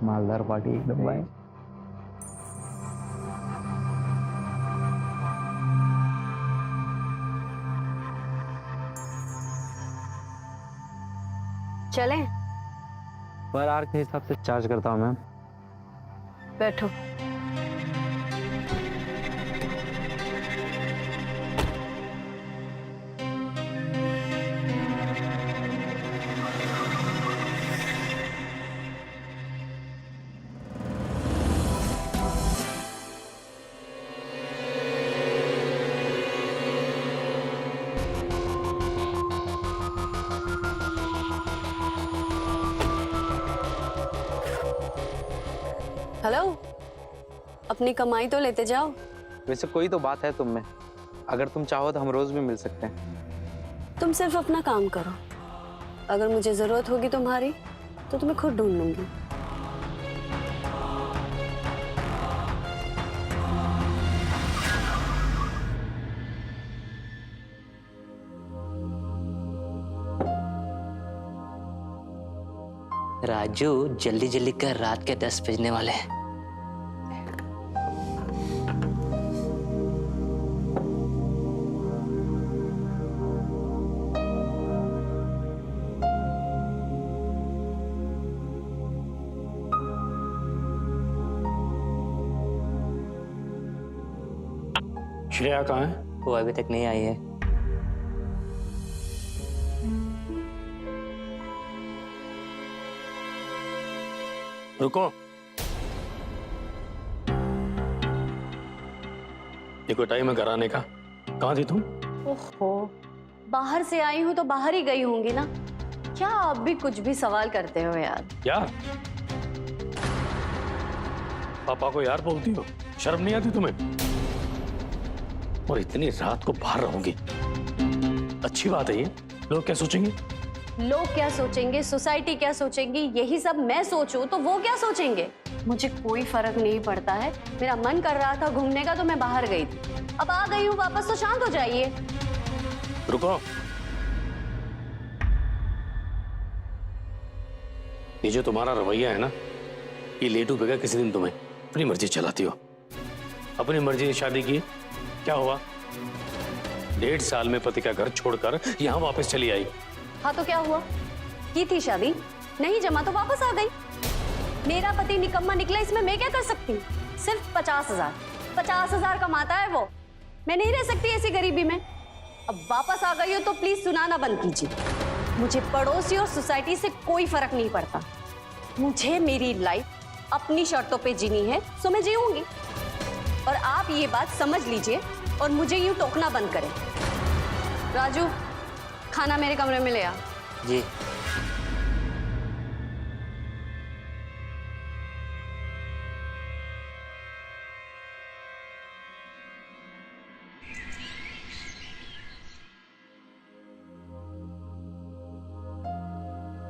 मालदार पार्टी एकदम भाई। चलें? पर आर के हिसाब से चार्ज करता हूँ मैम। बैठो। हेलो, अपनी कमाई तो लेते जाओ। वैसे कोई तो बात है तुम में, अगर तुम चाहो तो हम रोज भी मिल सकते हैं। तुम सिर्फ अपना काम करो, अगर मुझे जरूरत होगी तुम्हारी तो तुम्हें खुद ढूंढ लूंगी। राजू जल्दी जल्दी कर, रात के 10 बजने वाले हैं। श्रेया कहाँ है? वो अभी तक नहीं आई है। रुको, ये कोई टाइम है घर आने का? कहाँ थी तुम? ओहो, बाहर से आई हूँ तो बाहर ही गई होंगी ना। क्या आप भी कुछ भी सवाल करते हो यार? यार, पापा को यार बोलती हो? शर्म नहीं आती तुम्हें? और इतनी रात को बाहर रहोगी, अच्छी बात है ये? लोग क्या सोचेंगे? लोग क्या सोचेंगे, सोसाइटी क्या सोचेंगी, यही सब मैं सोचूं तो वो क्या सोचेंगे? मुझे कोई फर्क नहीं पड़ता है। मेरा मन कर रहा था घूमने का तो मैं बाहर गई थी, अब आ गई हूँ वापस, तो शांत हो जाइए। रुको, ये जो तुम्हारा रवैया है ना, ये लेट उठेगा किसी दिन। तुम्हें अपनी मर्जी चलाती हो, अपनी मर्जी से शादी की, क्या हुआ? 1.5 साल में पति का घर छोड़कर यहाँ वापस चली आई। हाँ तो क्या हुआ? की थी शादी, नहीं जमा तो वापस आ गई। मेरा पति निकम्मा निकला, इसमें मैं क्या कर सकती हूँ? सिर्फ 50,000 कमाता है वो, मैं नहीं रह सकती ऐसी गरीबी में। अब वापस आ गई हो तो प्लीज सुनाना बंद कीजिए। मुझे पड़ोसी और सोसाइटी से कोई फर्क नहीं पड़ता। मुझे मेरी लाइफ अपनी शर्तों पे जीनी है, सो मैं जीऊंगी। और आप ये बात समझ लीजिए और मुझे यूं टोकना बंद करें। राजू, खाना मेरे कमरे में ले आ। जी।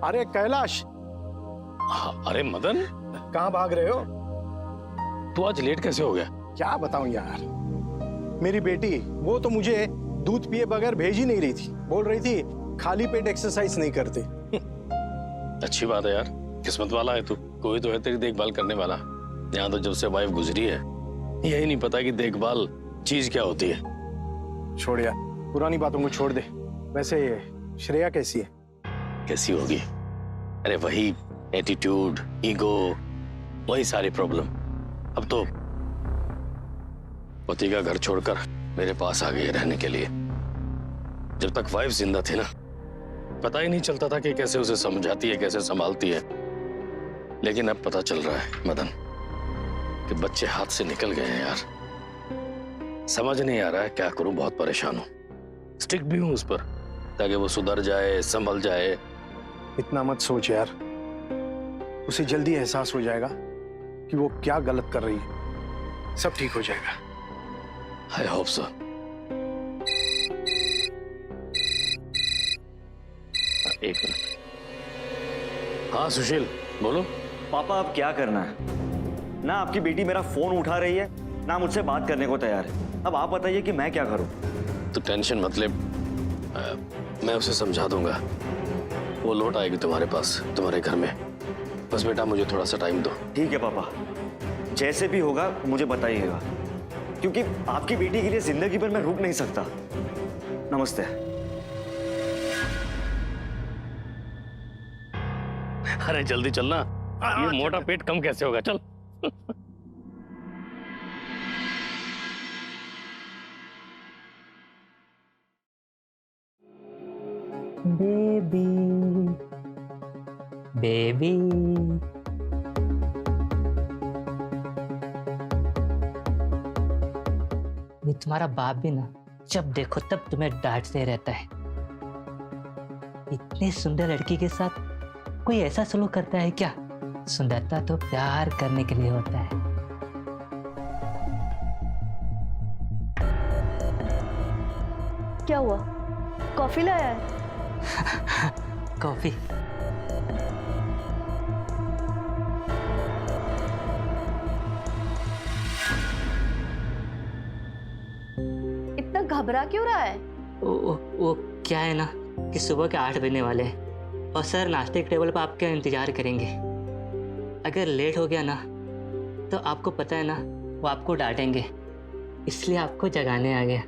अरे कैलाश, अरे मदन, कहाँ भाग रहे हो? तू आज लेट कैसे हो गया? क्या बताऊं यार, मेरी बेटी वो तो मुझे दूध पिए बगैर भेज ही नहीं रही थी। बोल रही थी खाली पेट एक्सरसाइज नहीं करते। अच्छी बात है यार, किस्मत वाला है तू, कोई तो है तेरी देखभाल करने वाला। यहाँ तो जब से वाइफ गुजरी है, यही नहीं पता कि देखभाल चीज क्या होती है। छोड़ यार, पुरानी बातों को छोड़ दे। वैसे श्रेया कैसी है? कैसी होगी? अरे वही एटीट्यूड, ईगो, वही सारी प्रॉब्लम। अब तो पति का घर छोड़कर मेरे पास आ गई रहने के लिए। जब तक वाइफ जिंदा थी ना, पता ही नहीं चलता था कि कैसे उसे समझाती है, कैसे संभालती है। लेकिन अब पता चल रहा है मदन कि बच्चे हाथ से निकल गए हैं यार। समझ नहीं आ रहा है क्या करूं, बहुत परेशान हूं। स्टिक भी हूं उस पर ताकि वो सुधर जाए, संभल जाए। इतना मत सोच यार, उसे जल्दी एहसास हो जाएगा कि वो क्या गलत कर रही है। सब ठीक हो जाएगा। I hope so. एक मिनट। हाँ सुशील, बोलो। पापा अब क्या करना है? ना आपकी बेटी मेरा फोन उठा रही है, ना मुझसे बात करने को तैयार है। अब आप बताइए कि मैं क्या करूं? तो टेंशन मत ले, मैं उसे समझा दूंगा। वो लौट आएगी तुम्हारे पास, तुम्हारे घर में। बस बेटा मुझे थोड़ा सा टाइम दो। ठीक है पापा, जैसे भी होगा मुझे बताइएगा, क्योंकि आपकी बेटी के लिए जिंदगी भर मैं रुक नहीं सकता। नमस्ते। अरे जल्दी चलना, ये मोटा पेट कम कैसे होगा, चल। बेबी बेबी ये तुम्हारा बाप भी ना जब देखो तब तुम्हें डांटते रहता है। इतनी सुंदर लड़की के साथ कोई ऐसा सलूक करता है क्या? सुंदरता तो प्यार करने के लिए होता है। क्या हुआ, कॉफी लाया है? कॉफी? इतना घबरा क्यों रहा है? वो क्या है ना कि सुबह के 8 बजने वाले हैं और सर नाश्ते के टेबल पर आपका इंतजार करेंगे। अगर लेट हो गया ना तो आपको पता है ना वो आपको डांटेंगे, इसलिए आपको जगाने आ गया।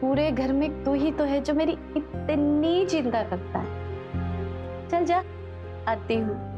पूरे घर में तू ही तो है जो मेरी इतनी चिंता करता है। चल जा, आती हूँ।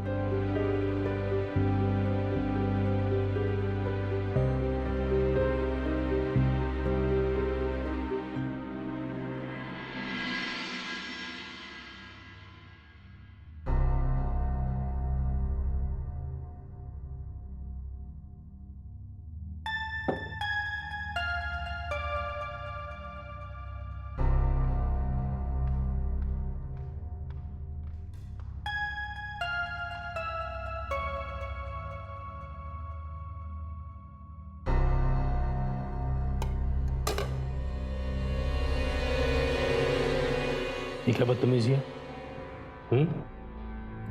ये क्या बदतमीजी है?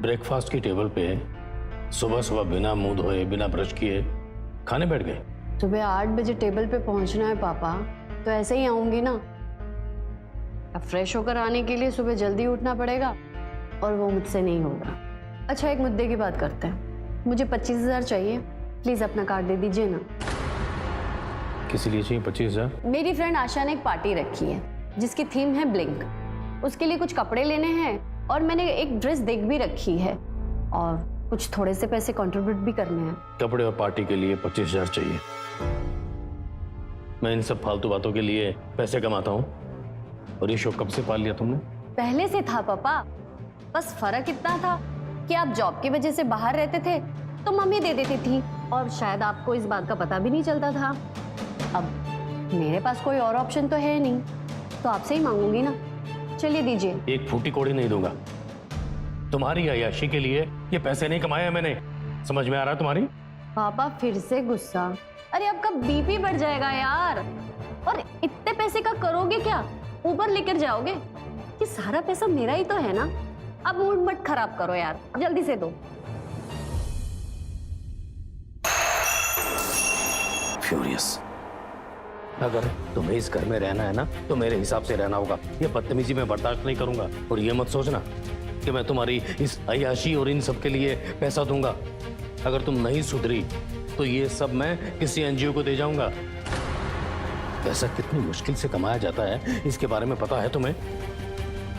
ब्रेकफास्ट की टेबल पे सुबह सुबह बिना मुंह धोए बिना ब्रश किए खाने बैठ गए। सुबह 8 बजे टेबल पे पहुंचना है पापा, तो ऐसे ही आऊंगी ना। अब फ्रेश होकर आने के लिए सुबह जल्दी उठना पड़ेगा और वो मुझसे नहीं होगा। अच्छा, एक मुद्दे की बात करते हैं। मुझे 25,000 चाहिए, प्लीज अपना कार्ड दे दीजिए ना। किस लिए चाहिए 25,000? मेरी फ्रेंड आशा ने एक पार्टी रखी है जिसकी थीम है ब्लिंक। उसके लिए कुछ कपड़े लेने हैं और मैंने एक ड्रेस देख भी रखी है और कुछ थोड़े से पैसे कंट्रीब्यूट भी करने हैं। कपड़े और पार्टी के लिए 25,000 चाहिए। मैं इन सब फालतू बातों के लिए पैसे कमाता हूँ और ये शौक कब से पाल लिया तुमने? पहले से था पापा, बस फर्क इतना था कि आप जॉब की वजह से बाहर रहते थे तो मम्मी दे देती थी और शायद आपको इस बात का पता भी नहीं चलता था। अब मेरे पास कोई और ऑप्शन तो है नहीं, तो आपसे ही मांगूंगी ना। चलिए दीजिए। एक फूटी कोड़ी नहीं दूंगा। तुम्हारी अय्याशी के लिए ये पैसे नहीं कमाए हैं मैंने, समझ में आ रहा है तुम्हारी? पापा फिर से गुस्सा। अरे आपका बीपी बढ़ जाएगा यार। और इतने पैसे का करोगे क्या? ऊपर लेकर जाओगे? ये सारा पैसा मेरा ही तो है ना। अब मूड मत खराब करो यार, जल्दी से दो। फ्यूरियस। अगर तुम्हें इस घर में रहना है ना तो मेरे हिसाब से रहना होगा। ये बदतमीजी मैं बर्दाश्त नहीं करूंगा। और ये मत सोचना कि मैं तुम्हारी इस अय्याशी और इन सब के लिए पैसा दूंगा। अगर तुम नहीं सुधरी तो ये सब मैं किसी एनजीओ को दे जाऊंगा। पैसा कितनी मुश्किल से कमाया जाता है इसके बारे में पता है तुम्हें?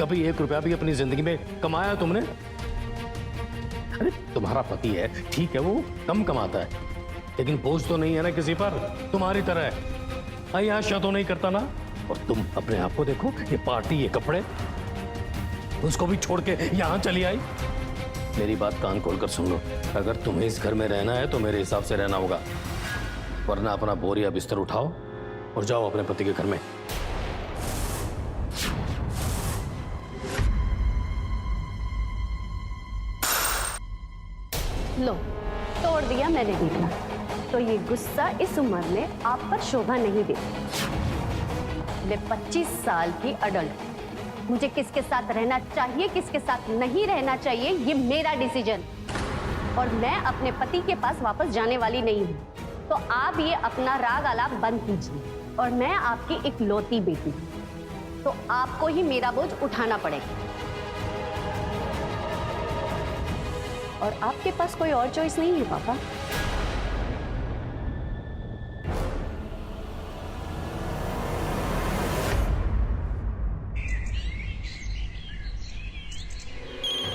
कभी 1 रुपया भी अपनी जिंदगी में कमाया तुमने? अरे तुम्हारा पति है, ठीक है, वो कम कमाता है लेकिन बोझ तो नहीं है ना किसी पर, तुम्हारी तरह अय्याशा तो नहीं करता ना। और तुम अपने आप को देखो, ये पार्टी, ये कपड़े, उसको भी छोड़ के यहां चली आई। मेरी बात कान खोलकर सुन लो। अगर तुम्हें इस घर में रहना है तो मेरे हिसाब से रहना होगा, वरना अपना बोरिया बिस्तर उठाओ और जाओ अपने पति के घर में। लो, तोड़ दिया मैंने देखना। तो ये गुस्सा इस उम्र में आप पर शोभा नहीं देता। मैं 25 साल की अडल्ट। मुझे किसके साथ रहना चाहिए, किसके साथ नहीं रहना चाहिए, ये मेरा डिसीजन। और मैं अपने पति के पास वापस जाने वाली नहीं हूँ। तो आप ये अपना राग आलाप बंद कीजिए। और मैं आपकी इकलौती बेटी हूँ, तो आपको ही मेरा बोझ उठाना पड़ेगा। और आपके पास कोई और चॉइस नहीं है पापा।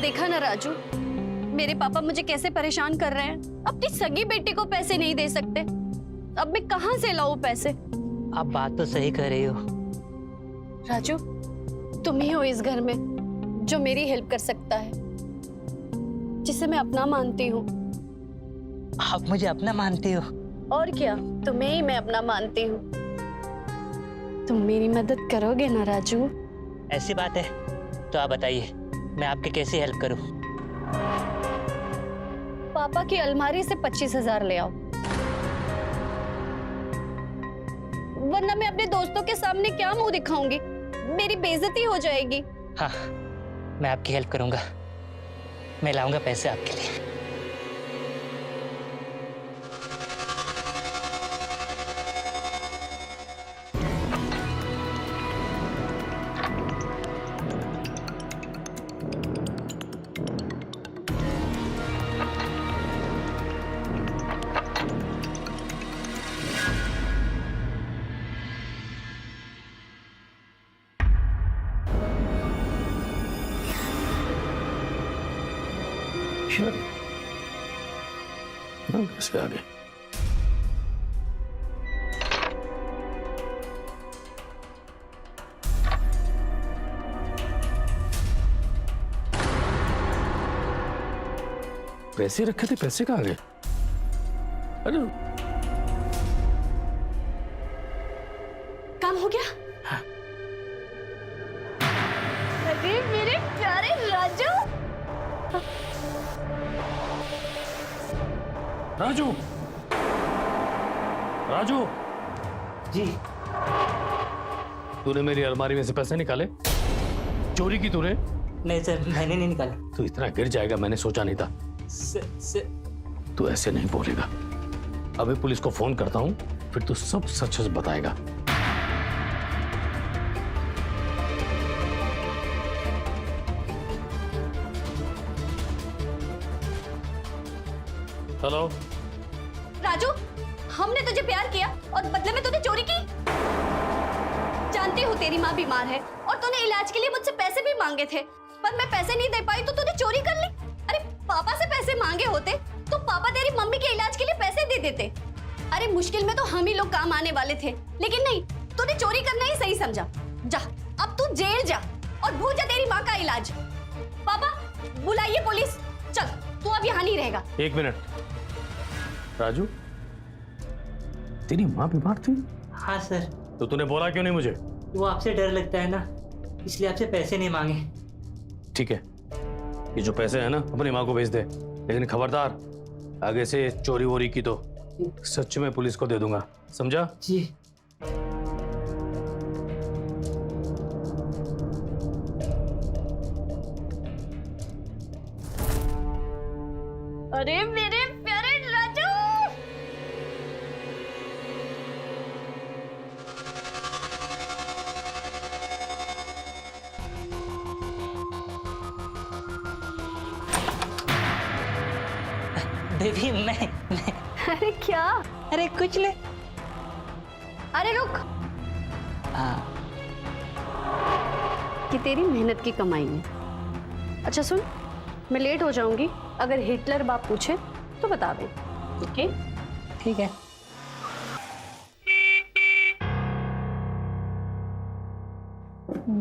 देखा ना राजू, मेरे पापा मुझे कैसे परेशान कर रहे हैं। अपनी सगी बेटी को पैसे नहीं दे सकते, अब मैं कहां से लाऊं पैसे? आप बात तो सही कर रही हो। राजू, तुम ही हो इस घर में जो मेरी हेल्प कर सकता है, जिसे मैं अपना मानती हूँ। आप मुझे अपना मानती हो? और क्या, तुम्हें ही मैं अपना मानती हूँ। तुम मेरी मदद करोगे ना राजू? ऐसी बात है तो आप बताइए, मैं आपकी कैसे हेल्प करूं? पापा की अलमारी से 25,000 ले आओ, वरना मैं अपने दोस्तों के सामने क्या मुंह दिखाऊंगी? मेरी बेइज्जती हो जाएगी। हाँ, मैं आपकी हेल्प करूंगा। मैं लाऊंगा पैसे आपके लिए। कैसे आ गए? पैसे रखे थे, पैसे कहाँ गए? अरे काम हो गया? अरे मेरे प्यारे राजू। राजू, राजू, जी। तूने मेरी अलमारी में से पैसे निकाले? चोरी की तूने? नहीं सर, मैंने नहीं निकाला। तू इतना गिर जाएगा मैंने सोचा नहीं था। तू ऐसे नहीं बोलेगा। अभी पुलिस को फोन करता हूँ, फिर तू सब सच सच बताएगा। हेलो राजू, हमने तुझे प्यार किया और बदले में तूने चोरी की। जानती हूँ तेरी माँ बीमार है और तूने इलाज के लिए मुझसे पैसे भी मांगे थे, पर मैं पैसे नहीं दे पाई तो तूने चोरी कर ली। अरे पापा से पैसे मांगे होते तो पापा तेरी मम्मी के इलाज के लिए पैसे दे देते। अरे मुश्किल में तो हम ही लोग काम आने वाले थे, लेकिन नहीं, तूने चोरी करना ही सही समझा। जा, अब तू जेल जा और भूल जा तेरी माँ का इलाज। पापा बुलाइए पुलिस। चल, तू अब यहाँ नहीं रहेगा। एक मिनट, राजू, तेरी माँ बीमार थी? हाँ सर। तो तूने बोला क्यों नहीं मुझे? वो आपसे डर लगता है ना, इसलिए आपसे पैसे नहीं मांगे। ठीक है, ये जो पैसे है ना अपनी माँ को भेज दे, लेकिन खबरदार आगे से चोरी वोरी की तो सच में पुलिस को दे दूंगा, समझा? जी। अरे मेरे प्यारे राजू। बेबी मैं अरे क्या? अरे कुछ नहीं। अरे रुक, हाँ। कि तेरी मेहनत की कमाई है। अच्छा सुन, मैं लेट हो जाऊंगी, अगर हिटलर बाप पूछे तो बता दे। ओके? ठीक है।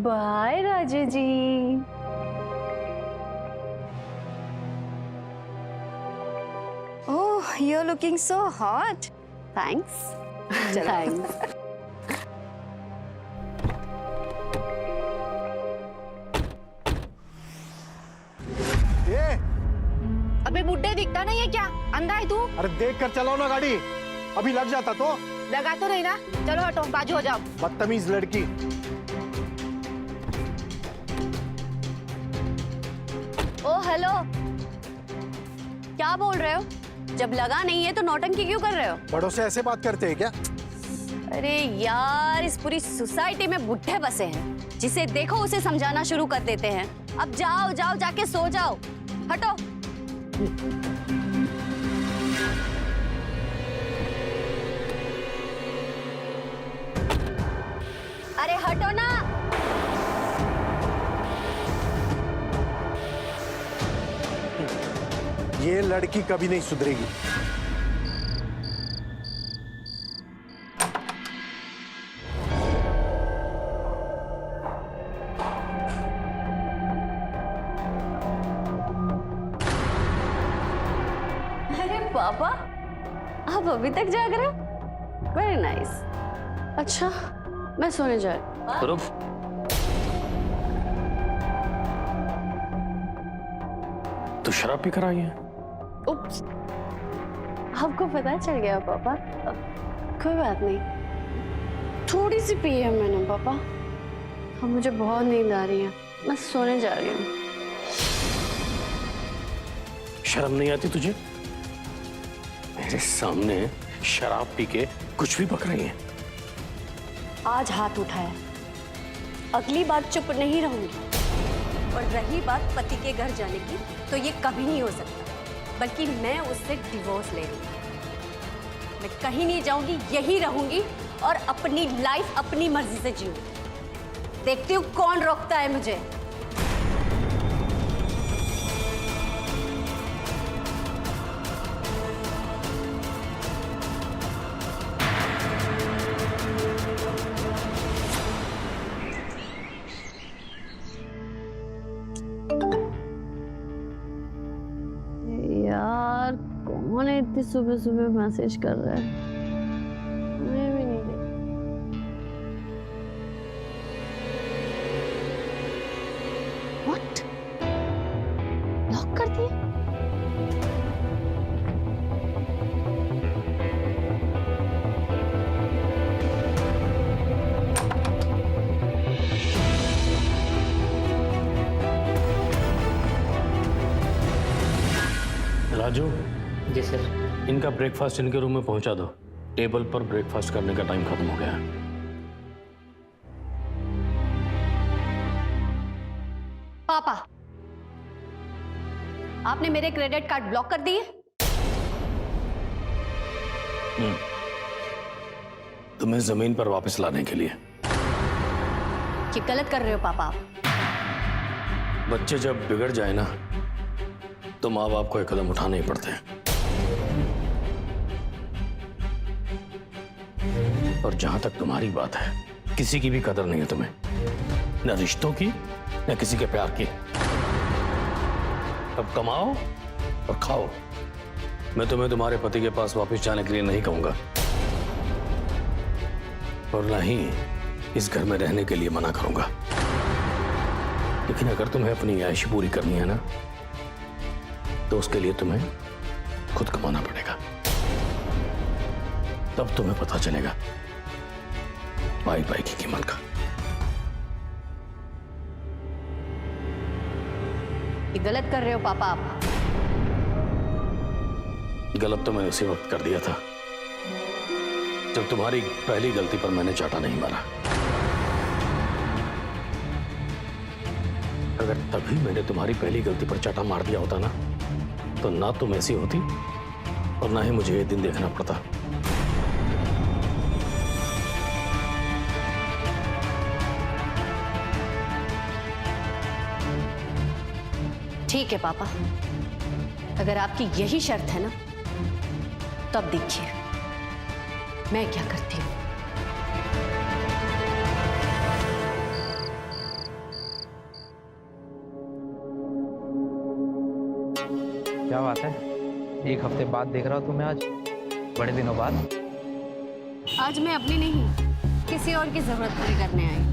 Bye Raju ji. Oh, you're looking so hot. Thanks. Thanks. ये अबे बुड्ढे दिखता नहीं है क्या? अंधा है तू? अरे देख कर चलाओ ना गाड़ी, अभी लग जाता तो। लगा तो नहीं ना? चलो हटो, बाजू हो जाओ। बदतमीज लड़की। ओ हेलो, क्या बोल रहे हो? जब लगा नहीं है तो नौटंकी क्यों कर रहे हो? बड़ों से ऐसे बात करते हैं क्या? अरे यार, इस पूरी सोसाइटी में बुढ़े बसे हैं, जिसे देखो उसे समझाना शुरू कर देते हैं। अब जाओ जाओ, जाके सो जाओ। हटो। अरे हटो ना। ये लड़की कभी नहीं सुधरेगी। अरे पापा, आप अभी तक जाग रहे हो? Very nice. अच्छा, मैं सोने जा रही हूँ। रुक, तो शराब पी कर आई है? उप्स, आपको पता चल गया पापा? कोई बात नहीं, थोड़ी सी पी है मैंने पापा। अब मुझे बहुत नींद आ रही है, मैं सोने जा रही हूँ। शर्म नहीं आती तुझे? मेरे सामने शराब पी के कुछ भी बक रही है। आज हाथ उठाया, अगली बार चुप नहीं रहूंगी। और रही बात पति के घर जाने की, तो ये कभी नहीं हो सकता, बल्कि मैं उससे डिवोर्स ले लूंगी। मैं कहीं नहीं जाऊंगी, यही रहूंगी और अपनी लाइफ अपनी मर्जी से जीऊंगी। देखती हूँ कौन रोकता है मुझे। यार, कौन है इतनी सुबह सुबह मैसेज कर रहा है? मैं भी नहीं देखी। What? लॉक कर दिया? राजू, जी सर। इनका ब्रेकफास्ट इनके रूम में पहुंचा दो। टेबल पर ब्रेकफास्ट करने का टाइम खत्म हो गया है। पापा, आपने मेरे क्रेडिट कार्ड ब्लॉक कर दिए? तुम्हें जमीन पर वापस लाने के लिए। ये गलत कर रहे हो पापा आप। बच्चे जब बिगड़ जाए ना, तो माँ बाप को एक कदम उठाने ही पड़ते हैं। और जहां तक तुम्हारी बात है, किसी की भी कदर नहीं है तुम्हें, न रिश्तों की न किसी के प्यार की। अब कमाओ और खाओ। मैं तुम्हें तुम्हारे पति के पास वापस जाने के लिए नहीं कहूंगा, और न ही इस घर में रहने के लिए मना करूंगा। लेकिन अगर तुम्हें अपनी ऐश पूरी करनी है ना, तो उसके लिए तुम्हें खुद कमाना पड़ेगा। तब तुम्हें पता चलेगा पाई पाई की कीमत का। ये गलत कर रहे हो पापा आप। गलत तो मैं उसी वक्त कर दिया था जब तुम्हारी पहली गलती पर मैंने चाटा नहीं मारा। अगर तभी मैंने तुम्हारी पहली गलती पर चाटा मार दिया होता ना, तो ना तुम ऐसी होती और ना ही मुझे ये दिन देखना पड़ता। ठीक है पापा, अगर आपकी यही शर्त है ना, तब देखिए मैं क्या करती हूँ। क्या बात है, एक हफ्ते बाद देख रहा हूँ तुम्हें आज, बड़े दिनों बाद। आज मैं अपनी नहीं, किसी और की जरूरत पूरी करने आई।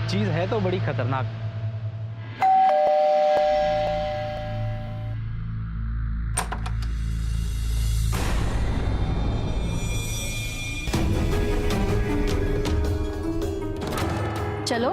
चीज है तो बड़ी खतरनाक। चलो।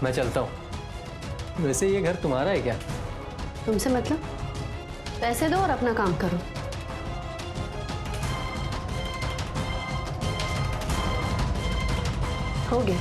मैं चलता हूँ। वैसे ये घर तुम्हारा है क्या? तुमसे मतलब? पैसे दो और अपना काम करो। हो गया।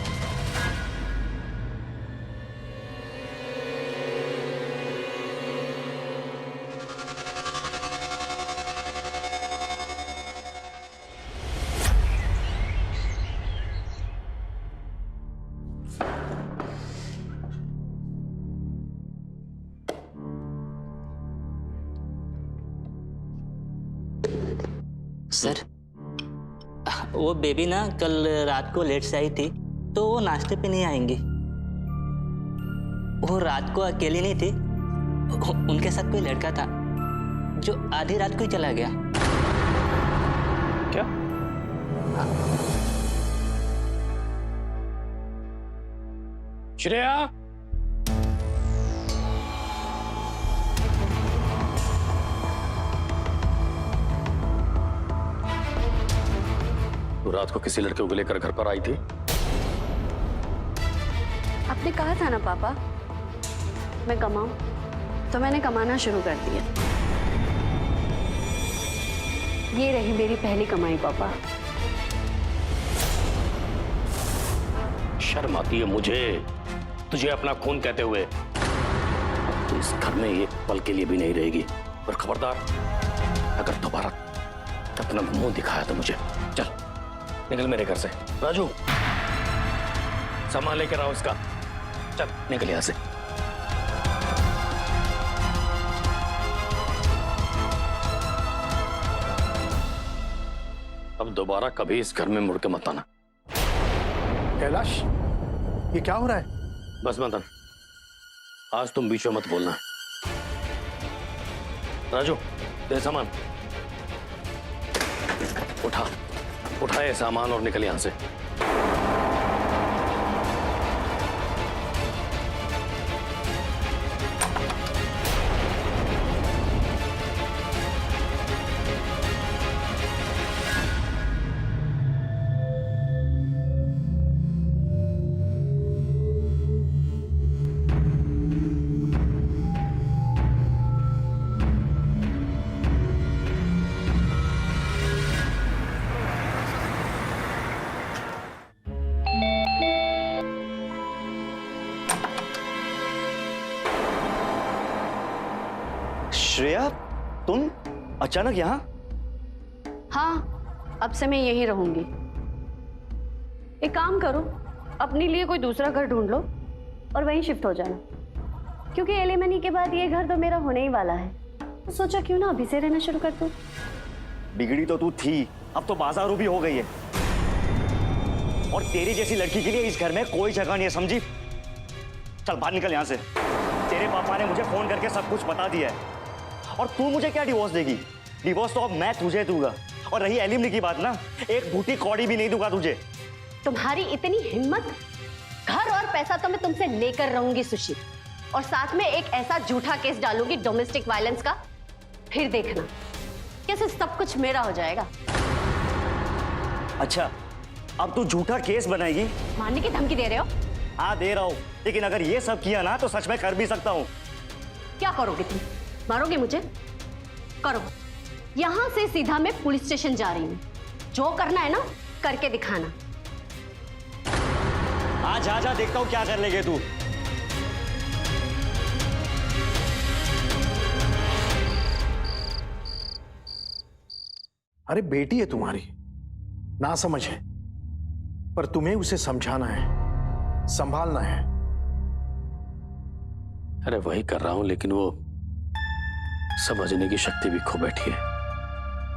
सर, वो बेबी ना कल रात को लेट से आई थी, तो वो नाश्ते पे नहीं आएंगी। वो रात को अकेली नहीं थी, उनके साथ कोई लड़का था जो आधी रात को ही चला गया। क्या? श्रेया, तू रात को किसी लड़के को लेकर घर पर आई थी? आपने कहा था ना पापा मैं कमाऊं, तो मैंने कमाना शुरू कर दिया। ये रही मेरी पहली कमाई पापा। शर्म आती है मुझे तुझे अपना खून कहते हुए। तो इस घर में एक पल के लिए भी नहीं रहेगी। और खबरदार, अगर दोबारा अपना मुंह दिखाया तो मुझे चल निकल मेरे घर से। राजू, सामान लेकर आओ इसका। चल निकल यहां से। अब दोबारा कभी इस घर में मुड़ के मत आना। कैलाश, ये क्या हो रहा है? बस मदन, आज तुम बीच में मत बोलना। राजू, दे सामान। उठा ये सामान और निकल यहां से। श्रेया, तुम अचानक यहाँ? हाँ, अब से मैं यहीं रहूंगी। एक काम करो, अपने लिए कोई दूसरा घर ढूंढ लो और वहीं शिफ्ट हो जाना, क्योंकि एलिमनी के बाद ये घर तो मेरा होने ही वाला है। तो सोचा क्यों ना अभी से रहना शुरू कर दूं। बिगड़ी तो तू थी, अब तो बाजारू भी हो गई है। और तेरी जैसी लड़की के लिए इस घर में कोई जगह नहीं है, समझी? चल बाहर निकल यहाँ से। तेरे पापा ने मुझे फोन करके सब कुछ बता दिया है। और तू मुझे क्या डिवोर्स देगी? डिवोर्स तो अब मैं तुझे दूंगा। और रही एलिमनी की बात ना, एक बूटी कौड़ी भी नहीं दूंगा तुझे। तुम्हारी इतनी हिम्मत? घर और पैसा तो मैं तुमसे लेकर रहूंगी सुशील, और साथ में एक ऐसा झूठा केस डालूंगी डोमेस्टिक वायलेंस का। फिर देखना कैसे सब कुछ मेरा हो जाएगा। अच्छा, अब तू झूठा केस बनाएगी? मारने की धमकी दे रहे हो? हाँ दे रहा हूँ, लेकिन अगर ये सब किया ना तो सच में कर भी सकता हूँ। क्या करोगे तुम? मारोगे मुझे? करो। यहां से सीधा मैं पुलिस स्टेशन जा रही हूं। जो करना है ना करके दिखाना। हाँ जा जा, देखता हूँ क्या कर लेगे तू। अरे बेटी है तुम्हारी, ना समझ है, पर तुम्हें उसे समझाना है, संभालना है। अरे वही कर रहा हूं, लेकिन वो समझने की शक्ति भी खो बैठी है।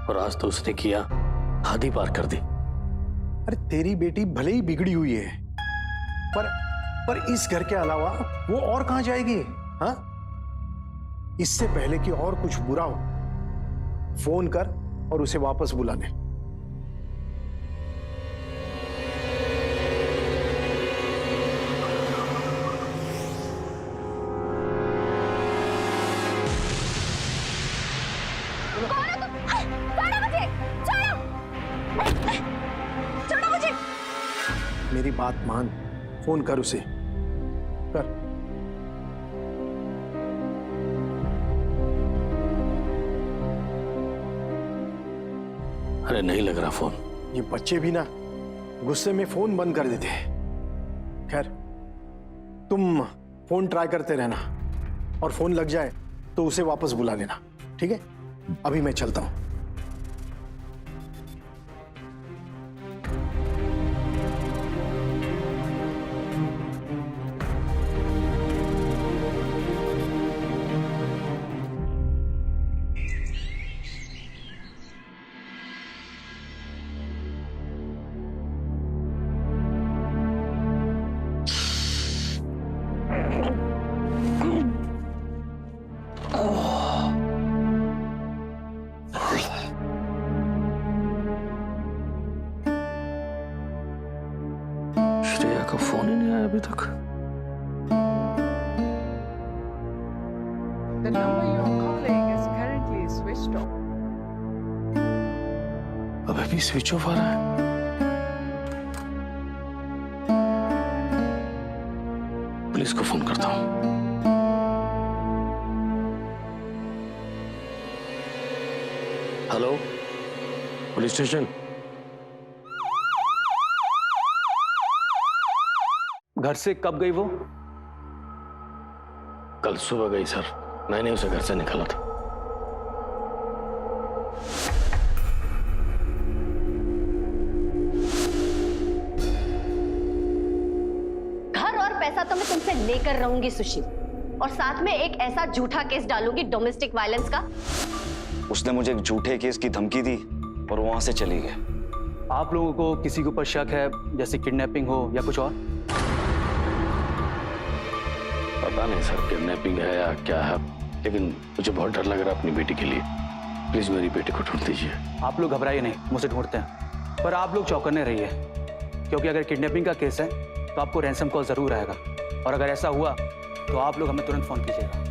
और आज तो उसने किया, हद ही पार कर दी। अरे तेरी बेटी भले ही बिगड़ी हुई है, पर इस घर के अलावा वो और कहां जाएगी? हाँ, इससे पहले कि और कुछ बुरा हो, फोन कर और उसे वापस बुला ले। छोड़ो मुझे। मेरी बात मान, फोन कर उसे। कर। अरे नहीं लग रहा फोन। ये बच्चे भी ना गुस्से में फोन बंद कर देते हैं। खैर, तुम फोन ट्राई करते रहना और फोन लग जाए तो उसे वापस बुला लेना, ठीक है? अभी मैं चलता हूं। श्रेया का फोन ही नहीं आया अभी तक। The number you are calling is currently switched off. अबे भी स्विच ऑफ आ रहा है। पुलिस को फोन करता हूं। Hello, police station. घर से कब गई वो? कल सुबह गई सर, मैंने उसे घर से निकाला था। घर और पैसा तो मैं तुमसे लेकर रहूंगी सुशील, और साथ में एक ऐसा झूठा केस डालूंगी डोमेस्टिक वायलेंस का। उसने मुझे एक झूठे केस की धमकी दी और वहां से चली गई। आप लोगों को किसी के ऊपर शक है, जैसे किडनैपिंग हो या कुछ और? पता नहीं सर किडनैपिंग है या क्या है, लेकिन मुझे बहुत डर लग रहा है अपनी बेटी के लिए। प्लीज मेरी बेटी को ढूंढ दीजिए। आप लोग घबराइए नहीं, मुझसे ढूंढते हैं, पर आप लोग चौकन्ने रहिए, क्योंकि अगर किडनैपिंग का केस है तो आपको रैंसम कॉल जरूर आएगा, और अगर ऐसा हुआ तो आप लोग हमें तुरंत फोन कीजिएगा।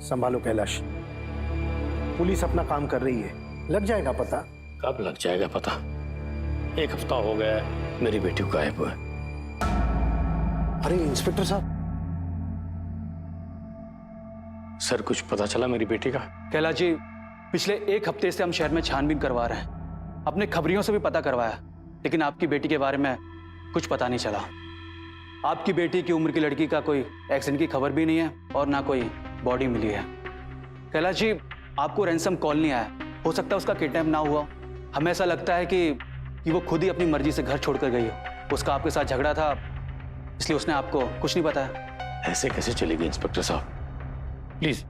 संभालो कैलाश, पुलिस अपना काम कर रही है, लग जाएगा पता। कब लग जाएगा पता? 1 हफ्ता हो गया है मेरी बेटी को गायब हुआ। अरे इंस्पेक्टर साहब, सर कुछ पता चला मेरी बेटी का? कैलाश जी, पिछले 1 हफ्ते से हम शहर में छानबीन करवा रहे हैं, अपने खबरियों से भी पता करवाया, लेकिन आपकी बेटी के बारे में कुछ पता नहीं चला। आपकी बेटी की उम्र की लड़की का कोई एक्सीडेंट की खबर भी नहीं है और ना कोई बॉडी मिली है। कैलाश जी, आपको रैंसम कॉल नहीं आया, हो सकता है उसका किडनैप ना हुआ। हमें ऐसा लगता है कि वो खुद ही अपनी मर्जी से घर छोड़कर गई हो। उसका आपके साथ झगड़ा था, इसलिए उसने आपको कुछ नहीं बताया। ऐसे कैसे चलेगी इंस्पेक्टर साहब? प्लीज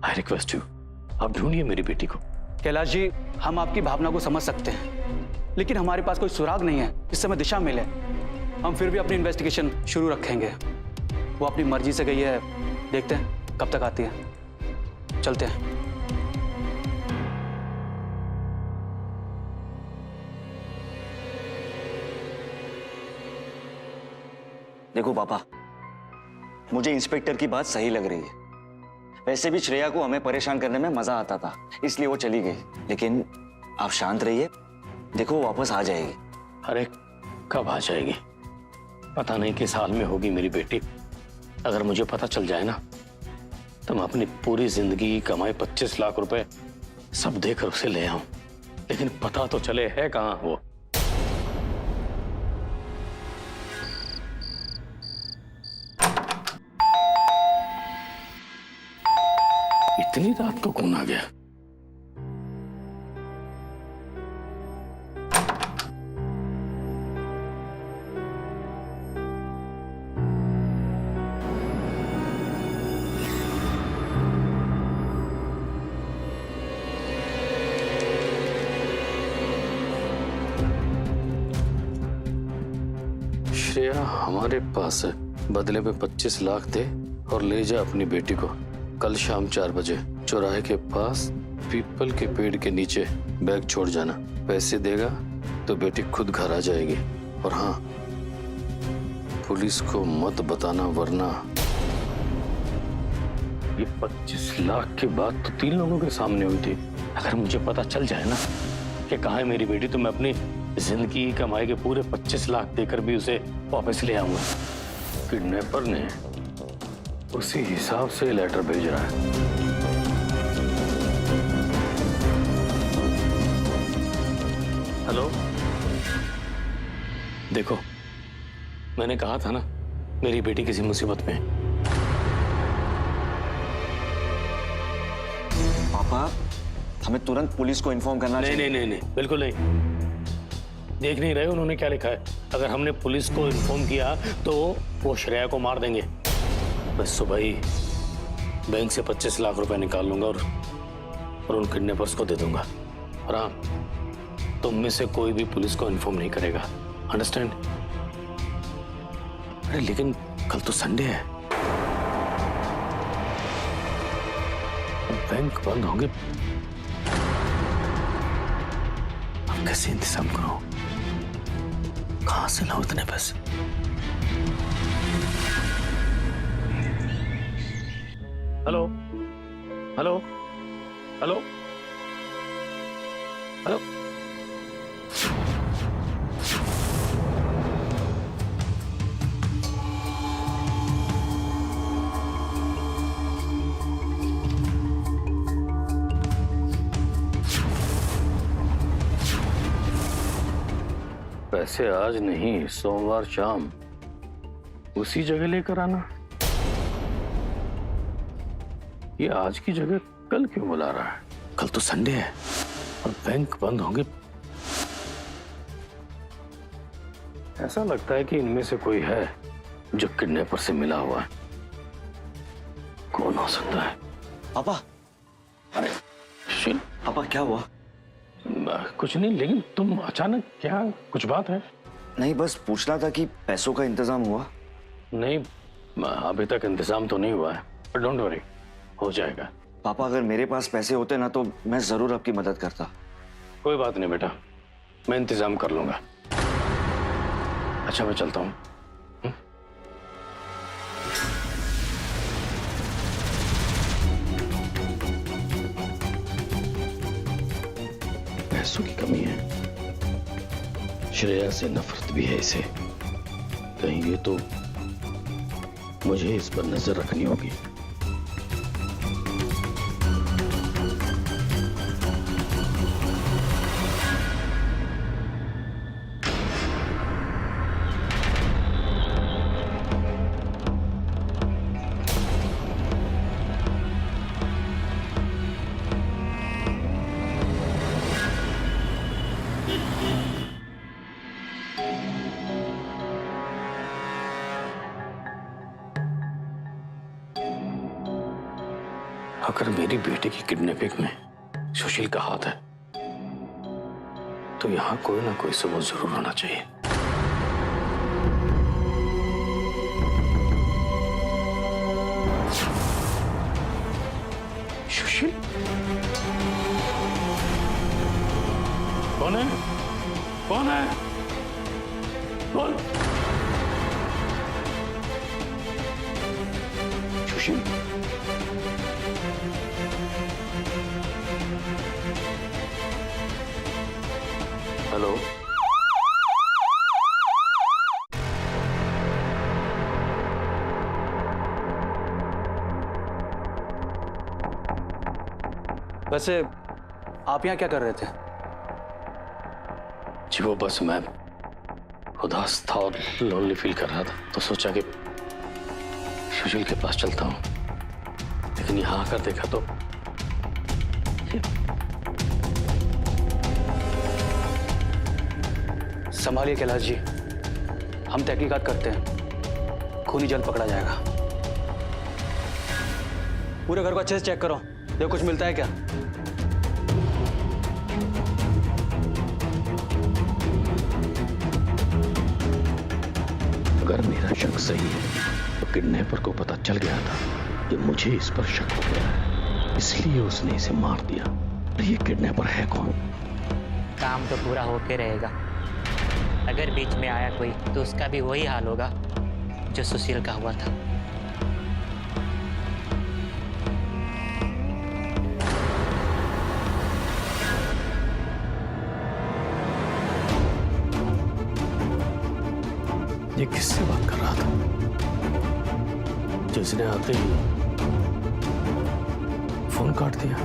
आई रिक्वेस्ट यू, आप ढूंढिए मेरी बेटी को। कैलाश जी, हम आपकी भावना को समझ सकते हैं, लेकिन हमारे पास कोई सुराग नहीं है जिससे हमें दिशा मिले। हम फिर भी अपनी इन्वेस्टिगेशन शुरू रखेंगे। वो अपनी मर्जी से गई है, देखते हैं कब तक आती है। चलते हैं। देखो पापा, मुझे इंस्पेक्टर की बात सही लग रही है। वैसे भी श्रेया को हमें परेशान करने में मजा आता था, इसलिए वो चली गई। लेकिन आप शांत रहिए, देखो वो वापस आ जाएगी। अरे कब आ जाएगी? पता नहीं किस हाल में होगी मेरी बेटी। अगर मुझे पता चल जाए ना, तो मैं अपनी पूरी जिंदगी की कमाई 25 लाख रुपए सब देकर उसे ले आऊं, लेकिन पता तो चले है कहां वो। इतनी रात को कौन आ गया? श्रेया हमारे पास है, बदले में 25 लाख दे और ले जा अपनी बेटी को। कल शाम 4 बजे चौराहे के पास पीपल के पेड़ के नीचे बैग छोड़ जाना। पैसे देगा तो बेटी खुद घर आ जाएगी। और हाँ, पुलिस को मत बताना, वरना ये 25 लाख की बात तो 3 लोगों के सामने हुई थी। अगर मुझे पता चल जाए ना कि कहाँ है मेरी बेटी, तो मैं अपनी जिंदगी की कमाई के पूरे 25 लाख देकर भी उसे वापस ले आऊंगा। किडनैपर ने उसी हिसाब से लेटर भेज रहा है। हेलो, देखो मैंने कहा था ना मेरी बेटी किसी मुसीबत में है। पापा, हमें तुरंत पुलिस को इन्फॉर्म करना चाहिए। नहीं, बिल्कुल नहीं। देख नहीं रहे उन्होंने क्या लिखा है? अगर हमने पुलिस को इन्फॉर्म किया तो वो श्रेया को मार देंगे। बस सुबह ही बैंक से 25 लाख रुपए निकाल लूंगा और उन किडनैपर्स को दे दूंगा। और हाँ, तुम में से कोई भी पुलिस को इन्फॉर्म नहीं करेगा, अंडरस्टैंड? अरे लेकिन कल तो संडे है, बैंक बंद होंगे, अब कैसे इंतजाम करो? कहां से लाऊं इतने पैसे? हेलो हेलो हेलो हेलो, पैसे आज नहीं, सोमवार शाम उसी जगह लेकर आना। ये आज की जगह कल क्यों बुला रहा है? कल तो संडे है और बैंक बंद होंगे। ऐसा लगता है कि इनमें से कोई है जो किडनैपर से मिला हुआ है। कौन हो सकता है? पापा, अरे शिल, पापा क्या हुआ? कुछ नहीं, लेकिन तुम अचानक, क्या कुछ बात है? नहीं, बस पूछना था कि पैसों का इंतजाम हुआ? नहीं, अभी तक इंतजाम तो नहीं हुआ है, पर डोंट वरी, हो जाएगा। पापा, अगर मेरे पास पैसे होते ना तो मैं जरूर आपकी मदद करता। कोई बात नहीं बेटा, मैं इंतजाम कर लूंगा। अच्छा मैं चलता हूँ। पैसों की कमी है, श्रेया से नफरत भी है इसे। कहीं ये तो मुझे इस पर नजर रखनी होगी। अगर मेरी बेटी की किडनैपिंग में सुशील का हाथ है तो यहां कोई ना कोई सबूत जरूर होना चाहिए। सुशील कौन है? कौन है? कौन? सुशील, हेलो, वैसे आप यहाँ क्या कर रहे थे? जी वो बस मैं उदास था और लोनली फील कर रहा था, तो सोचा कि सुशील के पास चलता हूँ। लेकिन यहाँ आकर देखा तो संभालिए कैलाश जी, हम तहकीकात करते हैं, खूनी जल्द पकड़ा जाएगा। पूरे घर को अच्छे से चेक करो, देखो कुछ मिलता है क्या। अगर मेरा शक सही है तो किडनैपर को पता चल गया था कि मुझे इस पर शक हो गया है, इसलिए उसने इसे मार दिया। तो ये किडनैपर है कौन? काम तो पूरा होके रहेगा। अगर बीच में आया कोई तो उसका भी वही हाल होगा जो सुशील का हुआ था। ये किससे बात कर रहा था जिसने आते ही फोन काट दिया?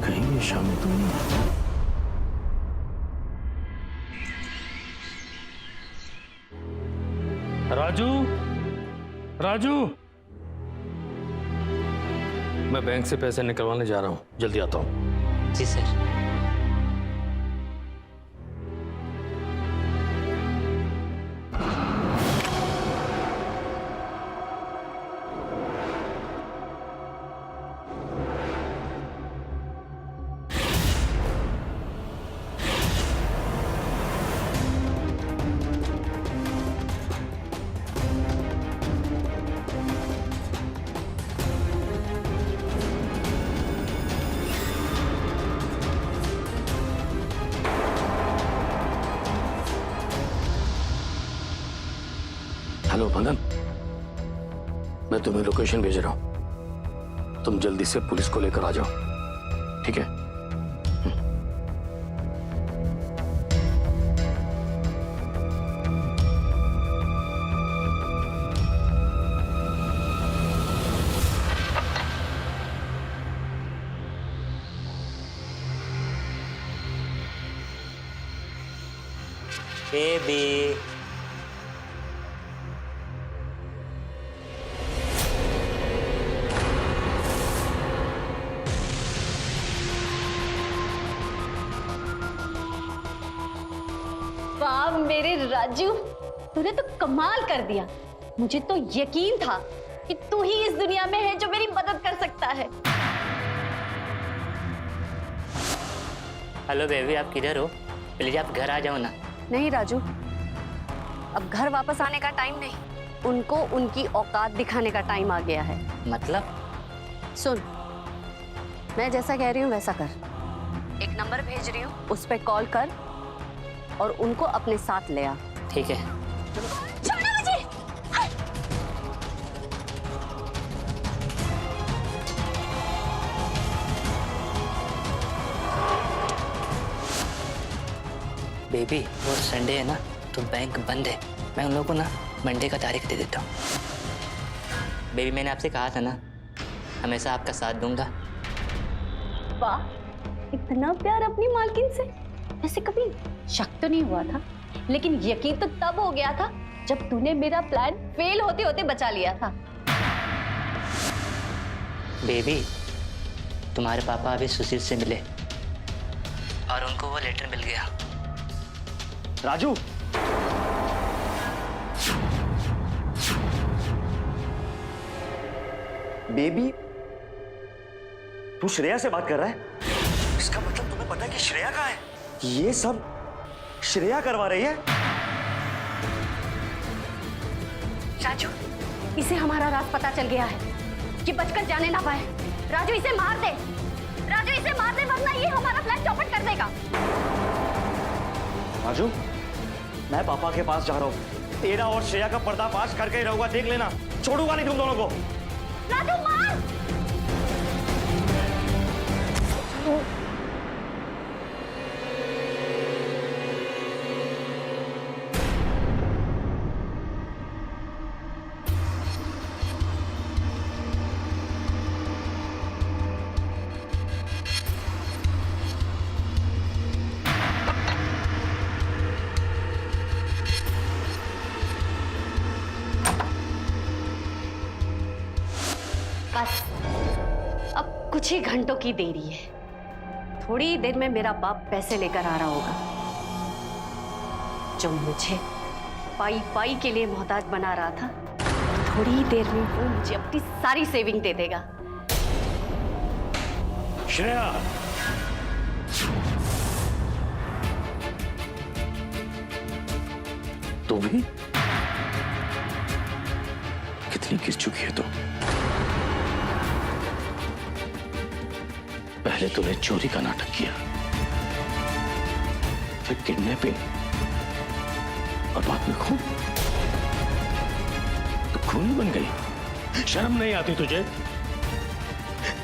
कहीं ये शामिल तो नहीं है? राजू, राजू, मैं बैंक से पैसे निकलवाने जा रहा हूं, जल्दी आता हूं। जी सर। हेलो भगन, मैं तुम्हें लोकेशन भेज रहा हूं, तुम जल्दी से पुलिस को लेकर आ जाओ, ठीक है? बेबी, वाह मेरे राजू, तूने तो कमाल कर दिया। मुझे तो यकीन था कि तू ही इस दुनिया में है जो मेरी मदद कर सकता है। हेलो बेबी, आप किधर हो? प्लीज आप घर आ जाओ ना। नहीं राजू, अब घर वापस आने का टाइम नहीं, उनको उनकी औकात दिखाने का टाइम आ गया है। मतलब? सुन, मैं जैसा कह रही हूँ वैसा कर। एक नंबर भेज रही हूँ, उस पर कॉल कर और उनको अपने साथ ले आ। ठीक है। छोड़ो मुझे। बेबी, वो संडे है ना, तो बैंक बंद है। मैं उन लोगों को ना मंडे का तारीख दे देता हूँ। बेबी, मैंने आपसे कहा था ना, हमेशा आपका साथ दूंगा। वाह, इतना प्यार अपनी मालकिन से। ऐसे कभी शक तो नहीं हुआ था, लेकिन यकीन तो तब हो गया था जब तूने मेरा प्लान फेल होते होते बचा लिया था। बेबी, तुम्हारे पापा अभी सुशील से मिले और उनको वो लेटर मिल गया। राजू, बेबी, तू श्रेया से बात कर रहा है? इसका मतलब तुम्हें पता है कि श्रेया कहाँ है? ये सब श्रेया करवा रही है? राजू, इसे हमारा राज पता चल गया है कि बचकर जाने ना पाए। राजू, इसे मार दे। राजू, इसे मार दे, वरना ये हमारा प्लान चौपट कर देगा। राजू, मैं पापा के पास जा रहा हूँ। तेरा और श्रेया का पर्दाफाश करके ही रहूंगा, देख लेना। छोड़ूंगा नहीं तुम दोनों को। राजू, मार। बस अब कुछ ही घंटों की देरी है। थोड़ी देर में मेरा बाप पैसे लेकर आ रहा होगा, जो मुझे पाई पाई के लिए मोहताज बना रहा था। थोड़ी देर में वो मुझे अपनी सारी सेविंग दे देगा। श्रेया, तू भी कितनी गिर चुकी है तू? पहले तूने चोरी का नाटक किया, फिर किडनैपिंग और बाद में खून। तो खूनी बन गई। शर्म नहीं आती तुझे?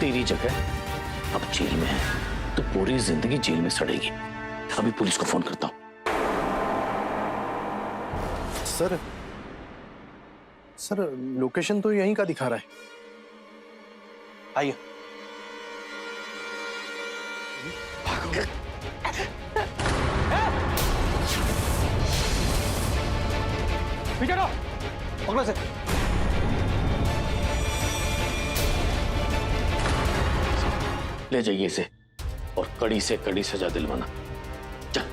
तेरी जगह अब जेल में है, तो पूरी जिंदगी जेल में सड़ेगी। अभी पुलिस को फोन करता हूं। सर सर लोकेशन तो यहीं का दिखा रहा है। आइए। पीछे रहो, पकड़ो से। ले जाइए इसे और कड़ी से कड़ी सजा दिलवाना। चल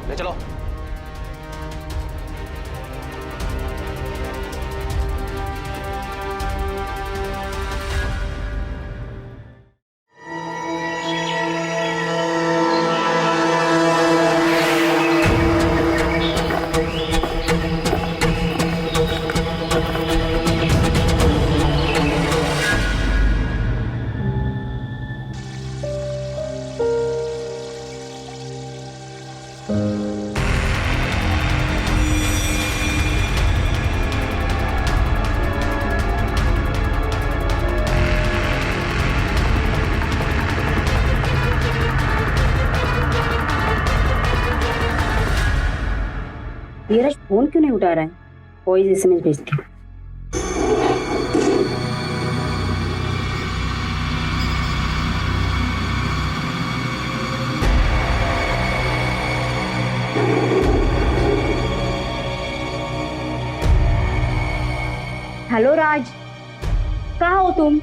ले चलो। धीरज फोन क्यों नहीं उठा रहा है? वॉइस एसएमएस भेजती हूँ। हेलो राज, कहाँ हो तुम?